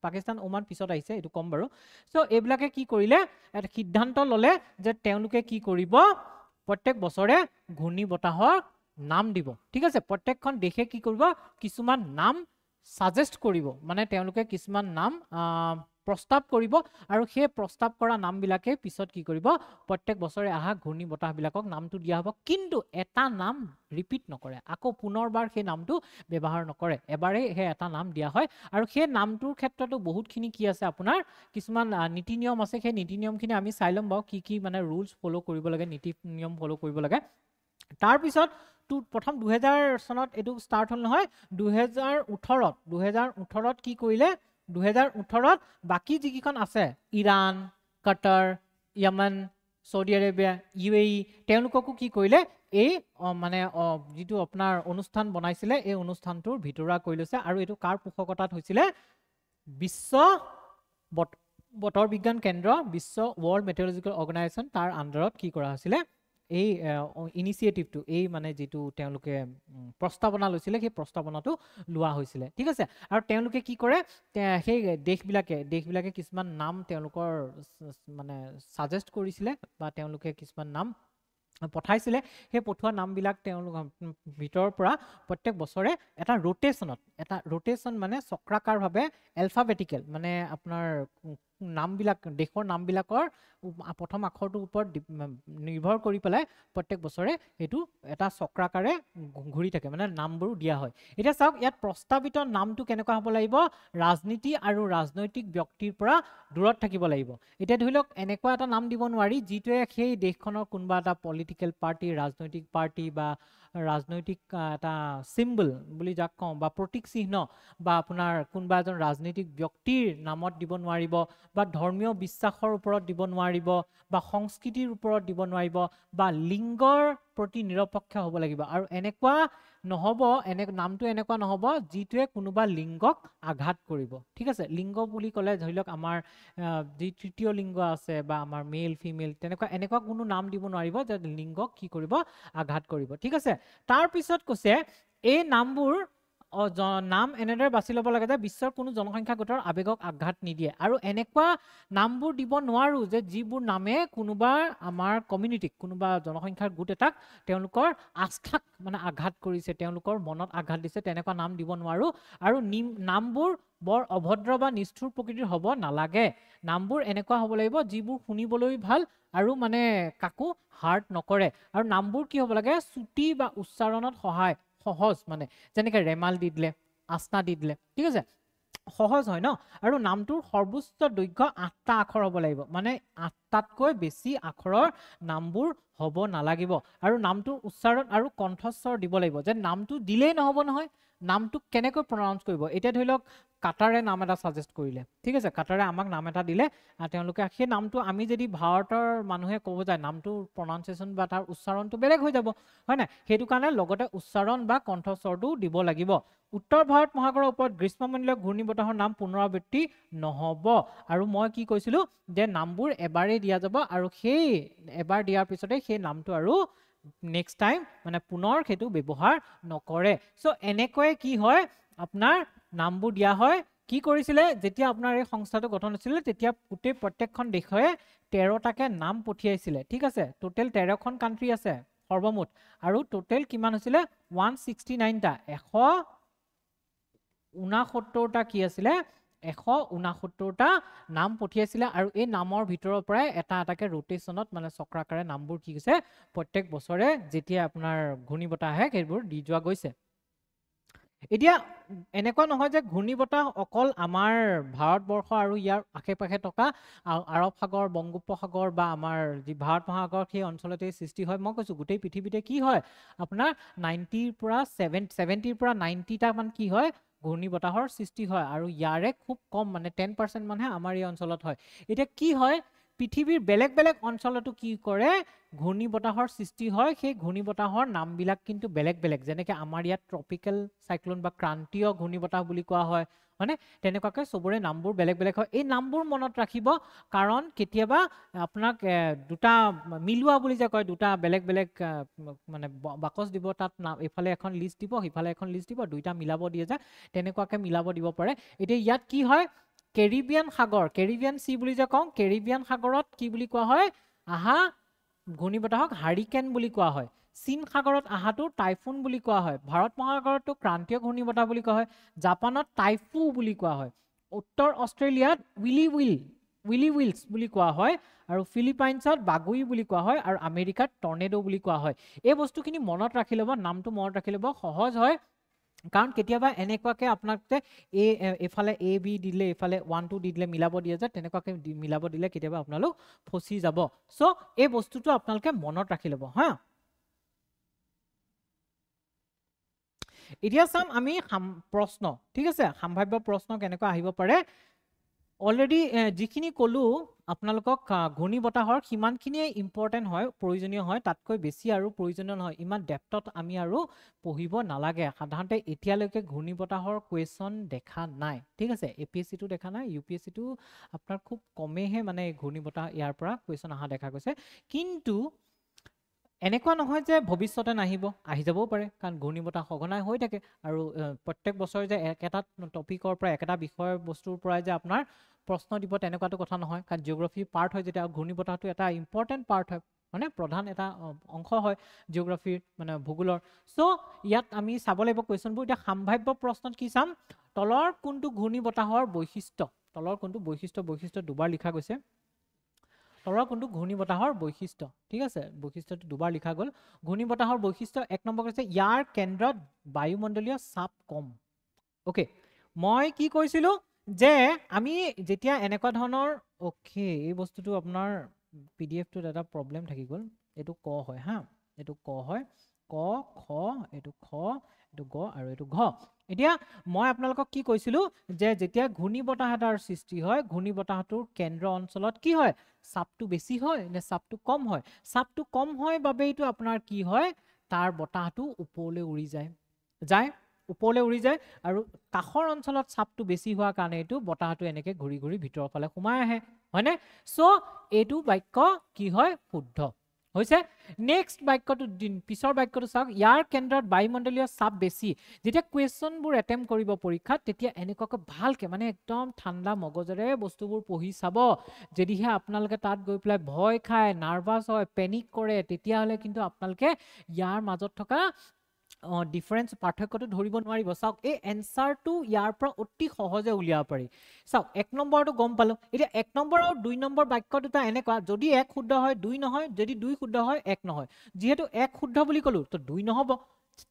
পাকিস্তান ওমান পিছত আহিছে, এইটো কম বাৰু। চ' এইবিলাকে কি কৰিলে, এটা সিদ্ধান্ত ল'লে যে তেওঁলোকে কি কৰিব, প্ৰত্যেক বছৰে ঘূৰ্ণী বতাহৰ নাম দিব, ঠিক আছে। প্ৰত্যেকখন দেশে কি কৰিব, কিছুমান নাম সাজেষ্ট কৰিব, মানে তেওঁলোকে কিছুমান নাম প্ৰস্তাৱ কৰিব, আৰু সেই প্ৰস্তাৱ কৰা নামবিলাকে পিছত কি কৰিব, প্ৰত্যেক বছৰে অহা ঘূৰ্ণী বতাহবিলাকক নামটো দিয়া হ'ব, কিন্তু এটা নাম ৰিপিট নকৰে, আকৌ পুনৰবাৰ সেই নামটো ব্যৱহাৰ নকৰে, এবাৰেই সেই এটা নাম দিয়া হয়। আৰু সেই নামটোৰ ক্ষেত্ৰতো বহুতখিনি কি আছে আপোনাৰ, কিছুমান নীতি নিয়ম আছে, সেই নীতি নিয়মখিনি আমি চাই ল'ম বাৰু, কি মানে ৰুলছ ফ'ল' কৰিব লাগে, নীতি নিয়ম ফ'ল' কৰিব লাগে। তাৰপিছত প্ৰথম 2000 চনত এইটো ষ্টাৰ্ট হ'ল নহয়, 2018ত কি কৰিলে, 2018ত বাকী যিকেইখন আছে, ইৰাণ, কাটাৰ, য়ামান, ছৌদি আৰবিয়া, UAE, তেওঁলোককো কি কৰিলে, এই মানে যিটো আপোনাৰ অনুষ্ঠান বনাইছিলে, এই অনুষ্ঠানটোৰ ভিতৰুৱা কৰি লৈছে। আৰু এইটো কাৰ পোষকতাত হৈছিলে, বিশ্ব বতৰ বিজ্ঞান কেন্দ্ৰ, বিশ্ব ৱৰ্ল্ড মেটেৰলজিকেল অৰ্গেনাইজেশ্যন, তাৰ আণ্ডাৰত কি কৰা হৈছিলে, এই ইনিচিয়েটিভটো, এই মানে যিটো তেওঁলোকে প্ৰস্তাৱনা লৈছিলে, সেই প্ৰস্তাৱনাটো লোৱা হৈছিলে, ঠিক আছে। আৰু তেওঁলোকে কি কৰে, সেই দেশবিলাকে কিছুমান নাম তেওঁলোকৰ মানে সাজেষ্ট কৰিছিলে, বা তেওঁলোকে কিছুমান নাম পঠাইছিলে, সেই পঠোৱা নামবিলাক তেওঁলোকৰ ভিতৰৰ পৰা প্ৰত্যেক বছৰে এটা ৰোটেশ্যন মানে চক্ৰাকাৰভাৱে এলফাবেটিকেল, মানে আপোনাৰ নামবিলাক, দেশৰ নামবিলাকৰ প্ৰথম আখৰটোৰ ওপৰত নিৰ্ভৰ কৰি পেলাই প্ৰত্যেক বছৰে সেইটো এটা চক্ৰাকাৰে ঘূৰি থাকে, মানে নামবোৰ দিয়া হয়। এতিয়া চাওক, ইয়াত প্ৰস্তাৱিত নামটো কেনেকুৱা হ'ব লাগিব, ৰাজনীতি আৰু ৰাজনৈতিক ব্যক্তিৰ পৰা দূৰত থাকিব লাগিব। এতিয়া ধৰি লওক, এনেকুৱা এটা নাম দিব নোৱাৰি যিটোৱে সেই দেশখনৰ কোনোবা এটা পলিটিকেল পাৰ্টি, ৰাজনৈতিক পাৰ্টি, বা ৰাজনৈতিক এটা চিম্বল বুলি যাক কওঁ, বা প্ৰতীক চিহ্ন, বা আপোনাৰ কোনোবা এজন ৰাজনৈতিক ব্যক্তিৰ নামত দিব নোৱাৰিব, বা ধৰ্মীয় বিশ্বাসৰ ওপৰত দিব নোৱাৰিব, বা সংস্কৃতিৰ ওপৰত দিব নোৱাৰিব, বা লিংগৰ প্ৰতি নিৰপেক্ষ হ'ব লাগিব। আৰু এনেকুৱা নহ'ব, নামটো এনেকুৱা নহ'ব যিটোৱে কোনোবা লিংগক আঘাত কৰিব, ঠিক আছে। লিংগ বুলি ক'লে ধৰি লওক আমাৰ যি তৃতীয় লিংগ আছে, বা আমাৰ মেল ফিমেল, এনেকুৱা কোনো নাম দিব নোৱাৰিব যে লিংগক কি কৰিব, আঘাত কৰিব, ঠিক আছে। তাৰপিছত কৈছে, এই নামবোৰ নাম এনেদৰে বাছি ল'ব লাগে যে বিশ্বৰ কোনো জনসংখ্যা গোটৰ আৱেগক আঘাত নিদিয়ে, আৰু এনেকুৱা নামবোৰ দিব নোৱাৰো যে যিবোৰ নামে কোনোবা আমাৰ কমিউনিটিক, কোনোবা জনসংখ্যাৰ গোট এটাক তেওঁলোকৰ আস্থাক মানে আঘাত কৰিছে, তেওঁলোকৰ মনত আঘাত দিছে, তেনেকুৱা নাম দিব নোৱাৰো। আৰু নামবোৰ বৰ অভদ্ৰ বা নিষ্ঠুৰ প্ৰকৃতিৰ হ'ব নালাগে। নামবোৰ এনেকুৱা হ'ব লাগিব যিবোৰ শুনিবলৈ ভাল আৰু মানে কাকো হাৰ্ট নকৰে। আৰু নামবোৰ কি হ'ব লাগে, চুটি বা উচ্চাৰণত সহজ, মানে যেনেকে ৰেমাল দি দিলে, আসনা দি দিলে, ঠিক আছে, সহজ হয় ন। আৰু নামটোৰ সৰ্বোচ্চ দৈৰ্ঘ্য 8টা আখৰ হ'ব লাগিব, মানে 8টাতকৈ বেছি আখৰৰ নামবোৰ হ'ব নালাগিব। আৰু নামটোৰ উচ্চাৰণ আৰু কণ্ঠস্বৰ দিব লাগিব, যে নামটো দিলেই নহ'ব নহয়, নামটোক কেনেকৈ প্ৰনাউন্স কৰিব। এতিয়া ধৰি লওক, কাটাৰে নাম এটা সাজেষ্ট কৰিলে, ঠিক আছে, কাটাৰে আমাক নাম এটা দিলে, তেওঁলোকে সেই নামটো আমি যদি ভাৰতৰ মানুহে ক'ব যায়, নামটোৰ প্ৰনাউন্সিয়েশ্যন বা তাৰ উচ্চাৰণটো বেলেগ হৈ যাব, হয় নাই। সেইটো কাৰণে লগতে উচ্চাৰণ বা কণ্ঠস্বৰটো দিব লাগিব। উত্তৰ ভাৰত মহাসাগৰৰ ওপৰত গ্ৰীষ্মমণ্ডলীয় ঘূৰ্ণী বতাহৰ নাম পুনৰাবৃত্তি নহ'ব। আৰু মই কি কৈছিলো যে নামবোৰ এবাৰেই দিয়া যাব, আৰু সেই এবাৰ দিয়াৰ পিছতে সেই নামটো আৰু নেক্সট টাইম মানে পুনৰ সেইটো ব্যৱহাৰ নকৰে। চ' এনেকৈ কি হয়, আপোনাৰ নামবোৰ দিয়া হয়। কি কৰিছিলে, যেতিয়া আপোনাৰ এই সংস্থাটো গঠন হৈছিলে, তেতিয়া গোটেই প্ৰত্যেকখন দেশে 13টাকে নাম পঠিয়াইছিলে, ঠিক আছে। টোটেল 13খন কাণ্ট্ৰি আছে সৰ্বমুঠ, আৰু টোটেল কিমান হৈছিলে 169টা, 169টা কি আছিলে, 169টা নাম পঠিয়াইছিলে। আৰু এই নামৰ ভিতৰৰ পৰাই এটা এটাকে ৰোটেশ্যনত মানে চক্ৰাকাৰে নামবোৰ কি হৈছে, প্ৰত্যেক বছৰে যেতিয়া আপোনাৰ ঘূৰ্ণী বতাহ আহে সেইবোৰ দি যোৱা গৈছে। এতিয়া এনেকুৱা নহয় যে ঘূৰ্ণীবতাহ অকল আমাৰ ভাৰতবৰ্ষ আৰু ইয়াৰ আশে পাশে থকা আৰৱ সাগৰ বংগোপসাগৰ বা আমাৰ যি ভাৰত মহাসাগৰ সেই অঞ্চলতে সৃষ্টি হয় মই কৈছোঁ গোটেই পৃথিৱীতে কি হয় আপোনাৰ 90ৰ পৰা 70ৰ পৰা 90টা মান কি হয় ঘূৰ্ণীবতাহৰ সৃষ্টি হয় আৰু ইয়াৰে খুব কম মানে 10% মানহে আমাৰ এই অঞ্চলত হয় এতিয়া কি হয় পৃথিৱীৰ বেলেগ বেলেগ অঞ্চলতো কি কৰে ঘূৰ্ণীবতাহৰ সৃষ্টি হয় সেই ঘূৰ্ণীবতাহৰ নামবিলাক কিন্তু বেলেগ বেলেগ যেনেকৈ আমাৰ ইয়াত ট্ৰপিকেল সাইক্লোন বা ক্ৰান্তীয় ঘূৰ্ণীবতাহ বুলি কোৱা হয় হয়নে তেনেকুৱাকৈ চবৰে নামবোৰ বেলেগ বেলেগ হয় এই নামবোৰ মনত ৰাখিব কাৰণ কেতিয়াবা আপোনাক দুটা মিলোৱা বুলি যে কয় দুটা বেলেগ বেলেগ মানে বাকচ দিব তাত নাম এইফালে এখন লিষ্ট দিব সিফালে এখন লিষ্ট দিব দুইটা মিলাব দিয়ে যে তেনেকুৱাকৈ মিলাব দিব পাৰে এতিয়া ইয়াত কি হয় কেৰিবিয়ান সাগৰ কেৰিবিয়ান সি বুলি যে কওঁ কেৰিবিয়ান সাগৰত কি বুলি কোৱা হয় আহা ঘূৰ্ণীবতাহক হাৰিকেন বুলি কোৱা হয় চীন সাগৰত আহাটো টাইফুন বুলি কোৱা হয় ভাৰত মহাসাগৰতো ক্ৰান্তীয় ঘূৰ্ণীবতাহ বুলি কোৱা হয় জাপানত টাইফু বুলি কোৱা হয় উত্তৰ অষ্ট্ৰেলিয়াত উইলি উইলছ বুলি কোৱা হয় আৰু ফিলিপাইনছত বাগুই বুলি কোৱা হয় আৰু আমেৰিকাত টৰ্নেডো বুলি কোৱা হয় এই বস্তুখিনি মনত ৰাখি ল'ব নামটো মনত ৰাখি ল'ব সহজ হয় কাৰণ কেতিয়াবা এনেকুৱাকৈ আপোনাক যে এইফালে এ বি দিলে এইফালে 1 2 দি দিলে মিলাব দিয়ে যে তেনেকুৱাকৈ মিলাব দিলে কেতিয়াবা আপোনালোক ফচি যাব চ' এই বস্তুটো আপোনালোকে মনত ৰাখি ল'ব হা এতিয়া চাম আমি প্ৰশ্ন ঠিক আছে সম্ভাৱ্য প্ৰশ্ন কেনেকুৱা আহিব পাৰে অলৰেডি যিখিনি ক'লো আপোনালোকক ঘূৰ্ণীবতাহৰ সিমানখিনিয়ে ইম্পৰ্টেণ্ট হয় প্ৰয়োজনীয় হয় তাতকৈ বেছি আৰু প্ৰয়োজনীয় নহয় ইমান ডেপ্থত আমি আৰু পঢ়িব নালাগে সাধাৰণতে এতিয়ালৈকে ঘূৰ্ণীবতাহৰ কুৱেশ্যন দেখা নাই ঠিক আছে APSC-টো দেখা নাই UPSC-টো আপোনাৰ খুব কমেইহে মানে ঘূৰ্ণীবতাহ ইয়াৰ পৰা কুৱেশ্যন অহা দেখা গৈছে কিন্তু এনেকুৱা নহয় যে ভৱিষ্যতে নাহিব আহি যাবও পাৰে কাৰণ ঘূৰ্ণীবতাহ সঘনাই হৈ থাকে আৰু প্ৰত্যেক বছৰ যে একেটা টপিকৰ পৰা একেটা বিষয়ৰ বস্তুৰ পৰাই যে আপোনাৰ প্ৰশ্ন দিব তেনেকুৱাটো কথা নহয় কাৰণ জিঅ'গ্ৰাফি পাৰ্ট হয় যেতিয়া ঘূৰ্ণীবতাহটো এটা ইম্পৰ্টেণ্ট পাৰ্ট হয় মানে প্ৰধান এটা অংশ হয় জিঅ'গ্ৰাফিৰ মানে ভূগোলৰ চ' ইয়াত আমি চাব লাগিব কুৱেশ্যনবোৰ এতিয়া সম্ভাৱ্য প্ৰশ্নত কি চাম তলৰ কোনটো ঘূৰ্ণীবতাহৰ বৈশিষ্ট্য দুবাৰ লিখা গৈছে তলৰ কোনটো ঘূৰ্ণীবতাহৰ বৈশিষ্ট্য ঠিক আছে বৈশিষ্ট্যটো দুবাৰ লিখা গ'ল ঘূৰ্ণীবতাহৰ বৈশিষ্ট্য এক নম্বৰ কৈছে ইয়াৰ কেন্দ্ৰত বায়ুমণ্ডলীয় চাপ কম ওকে মই কি কৈছিলোঁ যে আমি যেতিয়া এনেকুৱা ধৰণৰ ওকে এই বস্তুটো আপোনাৰ PDF-টোত এটা প্ৰব্লেম থাকি গ'ল এইটো ক হয় হা এইটো ক হয় ক খ এইটো খ এইটো গ আৰু এইটো ঘ এতিয়া মই আপোনালোকক কি কৈছিলোঁ যে যেতিয়া ঘূৰ্ণীবতাহ এটাৰ সৃষ্টি হয় ঘূৰ্ণীবতাহটোৰ কেন্দ্ৰ অঞ্চলত কি হয় চাপটো বেছি হয় নে চাপটো কম হয় চাপটো কম হয় বাবেইটো আপোনাৰ কি হয় তাৰ বতাহটো ওপৰলৈ উৰি যায় ওপৰলৈ উৰি যায় আৰু কাষৰ অঞ্চলত চাপটো বেছি হোৱাৰ কাৰণে এইটো বতাহটো এনেকৈ ঘূৰি ঘূৰি ভিতৰৰ ফালে সোমাই আহে হয়নে চ' এইটো বাক্য কি হয় শুদ্ধ হৈছে নেক্সট বাক্যটো পিছৰ বাক্যটো চাওক ইয়াৰ কেন্দ্ৰত বায়ুমণ্ডলীয় চাপ বেছি যেতিয়া কুৱেশ্যনবোৰ এটেম্প কৰিব পৰীক্ষাত তেতিয়া এনেকুৱাকৈ ভালকৈ মানে একদম ঠাণ্ডা মগজেৰে বস্তুবোৰ পঢ়ি চাব যদিহে আপোনালোকে তাত গৈ পেলাই ভয় খায় নাৰ্ভাছ হয় পেনিক কৰে তেতিয়াহ'লে কিন্তু আপোনালোকে ইয়াৰ মাজত থকা ডিফাৰেন্স পাৰ্থক্যটো ধৰিব নোৱাৰিব চাওক এই এনসাৰটো ইয়াৰ পৰা অতি সহজে উলিয়াব পাৰি চাওক এক নম্বৰটো গম পালো এতিয়া এক নম্বৰ আৰু দুই নম্বৰ বাক্য দুটা এনেকুৱা যদি এক শুদ্ধ হয় দুই নহয় যদি দুই শুদ্ধ হয় এক নহয় যেহেতু এক শুদ্ধ বুলি ক'লো তো দুই নহ'ব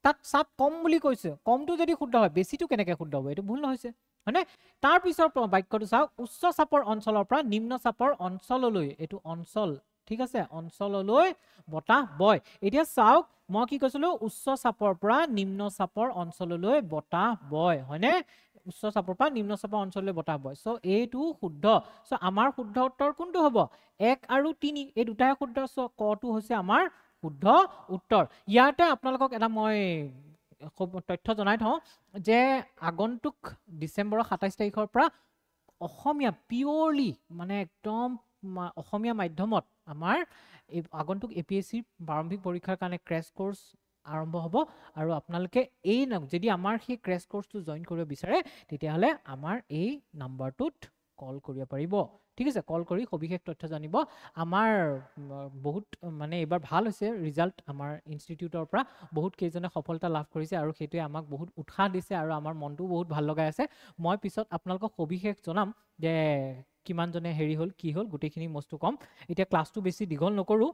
তাত চাপ কম বুলি কৈছে কমটো যদি শুদ্ধ হয় বেছিটো কেনেকৈ শুদ্ধ হ'ব এইটো ভুল হৈছে হয়নে তাৰ পিছৰ বাক্যটো চাওক উচ্চ চাপৰ অঞ্চলৰ পৰা নিম্ন চাপৰ অঞ্চললৈ এইটো অঞ্চল ঠিক আছে অঞ্চললৈ বতাহ বয় এতিয়া চাওক মই কি কৈছিলোঁ উচ্চ চাপৰ পৰা নিম্ন চাপৰ অঞ্চললৈ বতাহ বয় হয়নে উচ্চ চাপৰ পৰা নিম্ন চাপৰ অঞ্চললৈ বতাহ বয় চ' এইটো শুদ্ধ চ' আমাৰ শুদ্ধ উত্তৰ কোনটো হ'ব 1 আৰু 3 এই দুটাই শুদ্ধ চ' কটো হৈছে আমাৰ শুদ্ধ উত্তৰ ইয়াতে আপোনালোকক এটা মই তথ্য জনাই থওঁ যে আগন্তুক ডিচেম্বৰৰ 27 তাৰিখৰ পৰা অসমীয়া পিয়ৰলি মানে একদম অসমীয়া মাধ্যমত আমাৰ এই আগন্তুক APSC প্ৰাৰম্ভিক পৰীক্ষাৰ কাৰণে ক্ৰেছ কোৰ্স আৰম্ভ হ'ব আৰু আপোনালোকে এই যদি আমাৰ সেই ক্ৰেছ কোৰ্সটো জয়েন কৰিব বিচাৰে তেতিয়াহ'লে আমাৰ এই নাম্বাৰটোত কল কৰিব পাৰিব ঠিক আছে কল কৰি সবিশেষ তথ্য জানিব আমাৰ বহুত মানে এবাৰ ভাল হৈছে ৰিজাল্ট আমাৰ ইনষ্টিটিউটৰ পৰা বহুত কেইজনে সফলতা লাভ কৰিছে আৰু সেইটোৱে আমাক বহুত উৎসাহ দিছে আৰু আমাৰ মনটো বহুত ভাল লগাই আছে মই পিছত আপোনালোকক সবিশেষ জনাম যে কিমানজনে হেৰি হ'ল কি হ'ল গোটেইখিনি বস্তু কম এতিয়া ক্লাছটো বেছি দীঘল নকৰোঁ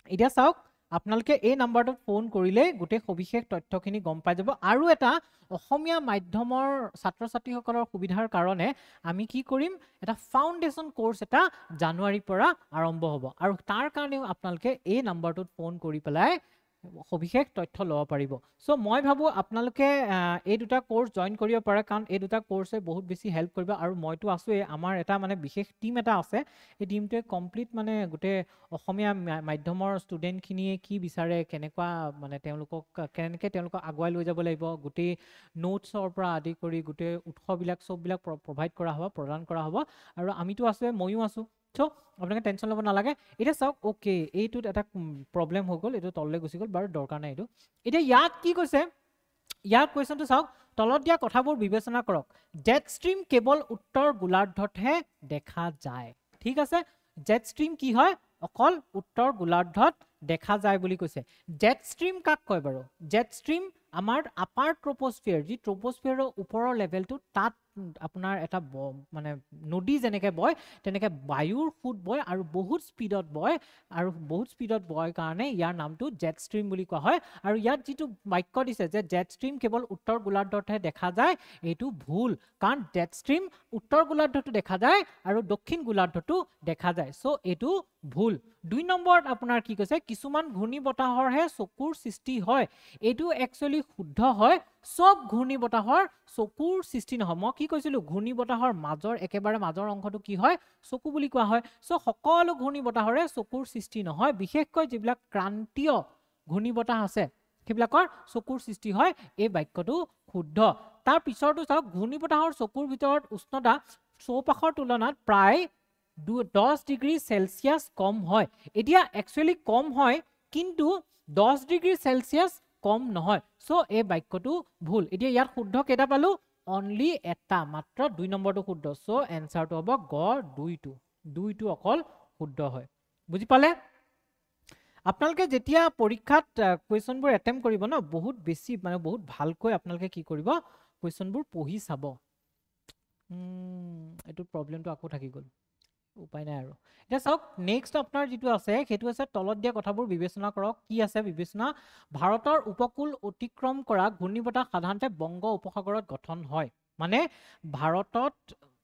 এতিয়া চাওক আপোনালোকে এই নাম্বাৰটোত ফোন কৰিলে গোটেই সবিশেষ তথ্যখিনি গম পাই যাব আৰু এটা অসমীয়া মাধ্যমৰ ছাত্ৰ ছাত্ৰীসকলৰ সুবিধাৰ কাৰণে আমি কি কৰিম এটা ফাউণ্ডেশ্যন কোৰ্স এটা জানুৱাৰীৰ পৰা আৰম্ভ হ'ব আৰু তাৰ কাৰণেও আপোনালোকে এই নাম্বাৰটোত ফোন কৰি পেলাই সবিশেষ তথ্য ল'ব পাৰিব সো মই ভাবো আপোনালোকে এই দুটা কোৰ্স জয়েন কৰিব পাৰে কাৰণ এই দুটা কোৰ্সে বহুত বেছি হেল্প কৰিব আৰু মইতো আছোৱে আমাৰ এটা মানে বিশেষ টিম এটা আছে এই টিমটোৱে কমপ্লিট মানে গোটেই অসমীয়া মাধ্যমৰ ষ্টুডেণ্টখিনিয়ে কি বিচাৰে কেনেকুৱা মানে তেওঁলোকক কেনেকৈ তেওঁলোকক আগুৱাই লৈ যাব লাগিব গোটেই নোটছৰ পৰা আদি কৰি গোটেই উৎসবিলাক চববিলাক প্ৰভাইড কৰা হ'ব প্ৰদান কৰা হ'ব আৰু আমিতো আছোৱে ময়ো আছো সো আপোনালোকে টেনশ্যন ল'ব নালাগে এতিয়া চাওক ওকে এইটোত এটা প্ৰব্লেম হৈ গ'ল এইটো তললৈ গুচি গ'ল বাৰু দৰকাৰ নাই এইটো এতিয়া ইয়াত কি কৈছে ইয়াত কুৱেশ্যনটো চাওক তলত দিয়া কথাবোৰ বিবেচনা কৰক জেট ষ্ট্ৰীম কেৱল উত্তৰ গোলাৰ্ধতহে দেখা যায় ঠিক আছে জেট ষ্ট্ৰীম কি হয় অকল উত্তৰ গোলাৰ্ধত দেখা যায় বুলি কৈছে জেট ষ্ট্ৰীম কাক কয় বাৰু জেট ষ্ট্ৰীম আমাৰ আপাৰ ট্ৰপোস্ফিয়াৰ যি ট্ৰপোস্ফিয়াৰৰ ওপৰৰ লেভেলটো তাত আপোনাৰ এটা মানে নদী যেনেকৈ বয় তেনেকৈ বায়ুৰ ফুট বয় আৰু বহুত স্পীডত বয় কাৰণে ইয়াৰ নামটো জেট ষ্ট্ৰীম বুলি কোৱা হয় আৰু ইয়াত যিটো বাক্য দিছে যে জেট ষ্ট্ৰীম কেৱল উত্তৰ গোলাৰ্ধতহে দেখা যায় এইটো ভুল কাৰণ জেট ষ্ট্ৰীম উত্তৰ গোলাৰ্ধতো দেখা যায় আৰু দক্ষিণ গোলাৰ্ধতো দেখা যায় সো এইটো ভুল 2 নম্বৰত আপোনাৰ কি কৈছে কিছুমান ঘূৰ্ণী বতাহৰহে চকুৰ সৃষ্টি হয় এইটো একচুয়ালি শুদ্ধ হয় সব ঘূৰ্ণী বতাহৰ চকুৰ সৃষ্টি নহয় মই কি কৈছিলো ঘূৰ্ণী বতাহৰ মাজৰ একেবাৰে মাজৰ অংশটো কি হয় চকু বুলি কোৱা হয় সো সকলো ঘূৰ্ণী বতাহৰে চকুৰ সৃষ্টি নহয় বিশেষকৈ যিবিলাক ক্ৰান্তীয় ঘূৰ্ণী বতাহ আছে সেইবিলাকৰ চকুৰ সৃষ্টি হয় এই বাক্যটো শুদ্ধ তাৰ পিছৰটো চাওক ঘূৰ্ণী বতাহৰ চকুৰ ভিতৰত উষ্ণতা চৌপাশৰ তুলনাত প্ৰায় 10 ডিগ্ৰী সেলসিয়াস কম হয় এতিয়া একচুয়ালি কম হয় কিন্তু 10 ডিগ্ৰী সেলসিয়াস কম নহয় সো এই বাক্যটো ভুল এতিয়া ইয়াত শুদ্ধ কেটা পালো অনলি এটা মাত্ৰ 2 নম্বৰটো শুদ্ধ সো এনসাৰটো হ'ব গ 2টো অকল শুদ্ধ হয় বুজি পালে আপোনালোকে যেতিয়া পৰীক্ষাত কোৱেশ্চনবোৰ এটেম্প কৰিব ন বহুত বেছি মানে বহুত ভালকৈ আপোনালোকে কি কৰিব কোৱেশ্চনবোৰ পঢ়ি চাব এটো প্ৰবলেমটো আকৌ থাকি গ'ল উপায় নাই আৰু এটা চাওক নেক্সট আপোনাৰ যেটো আছে হেতু আছে তলত দিয়া কথাবোৰ বিবেচনা কৰক কি আছে বিবেচনা ভাৰতৰ উপকূল অতিক্ৰম কৰা ঘূৰ্ণীবতাহ সাধাৰণতে বংগ উপসাগৰত গঠন হয় মানে ভাৰতত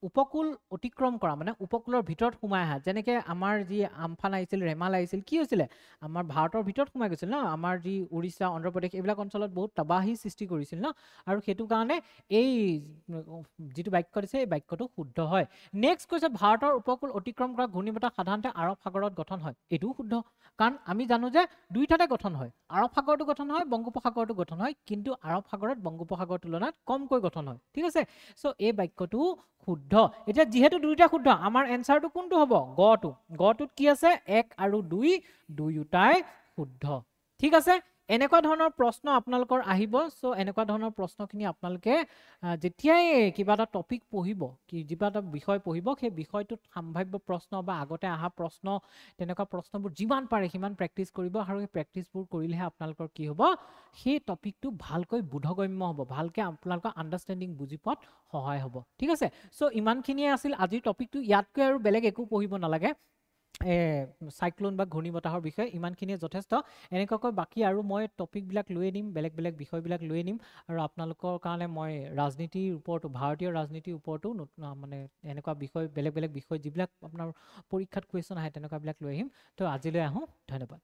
উপকূল অতিক্ৰম কৰা মানে উপকূলৰ ভিতৰত সোমাই আহা যেনেকৈ আমাৰ যি আমফান আহিছিল ৰেমাল আহিছিল কি হৈছিল আমাৰ ভাৰতৰ ভিতৰত সোমাই গৈছিল ন আমাৰ যি উৰিষ্যা অন্ধ্ৰপ্ৰদেশ এইবিলাক অঞ্চলত বহুত তবাহী সৃষ্টি কৰিছিল ন আৰু হেতু কাৰণে এই যেটো বাক্য দিছে এই বাক্যটো শুদ্ধ হয় নেক্সট কৈছে ভাৰতৰ উপকূল অতিক্ৰম কৰা ঘূৰ্ণীবতাহ সাধাৰণতে আৰৱ সাগৰত গঠন হয় এটো শুদ্ধ কাৰণ আমি জানো যে দুইটাতে গঠন হয় আৰৱ সাগৰটো গঠন হয় বংগোপসাগৰটো গঠন হয় কিন্তু আৰৱ সাগৰত বংগোপসাগৰৰ তুলনাত কমকৈ গঠন হয় ঠিক আছে সো এই বাক্যটো শুদ্ধ এটা যেহেতু দুইটা শুদ্ধ আমাৰ এনসাৰটো কোনটো হ'ব গটোত কি আছে 1 আৰু 2 দুয়োটাই শুদ্ধ ঠিক আছে এনেকুৱা ধৰণৰ প্ৰশ্ন আপোনালোকৰ আহিব সো এনেকুৱা ধৰণৰ প্ৰশ্নখিনি আপোনালোকে যেতিয়াই কিবা এটা টপিক পঢ়িব কি কিবা এটা বিষয় পঢ়িব সেই বিষয়টোত সম্ভাৱ্য প্ৰশ্ন বা আগতে আহা প্ৰশ্ন তেনেকুৱা প্ৰশ্নবোৰ যিমান পাৰে সিমান প্ৰেক্টিছ কৰিব আৰু এই প্ৰেক্টিছবোৰ কৰিলেহে আপোনালোকৰ কি হ'ব সেই টপিকটো ভালকৈ বোধগম্য হ'ব ভালকৈ আপোনালোকৰ আন্ডাৰষ্টেণ্ডিং বুজি পোৱাত সহায় হ'ব ঠিক আছে সো ইমানখিনিয়ে আছিল আজিৰ টপিকটো ইয়াতকৈ আৰু বেলেগ একো পঢ়িব নালাগে সাইক্লোন বা ঘূৰ্ণীবতাহৰ বিষয়ে ইমানখিনিয়ে যথেষ্ট এনেকৈ বাকি আৰু মই টপিকবিলাক লৈ নিম বেলেগ বিষয়বিলাক লৈ নিম আৰু আপোনালোকৰ কাৰণে মই ৰাজনীতিৰ ওপৰতো ভাৰতীয় ৰাজনীতিৰ ওপৰতো মানে এনেকুৱা বিষয় বেলেগ বিষয় যিবিলাক আপোনাৰ পৰীক্ষাত কুৱেশ্যন আহে তেনেকুৱাবিলাক লৈ আহিম তো আজিলৈ আহোঁ ধন্যবাদ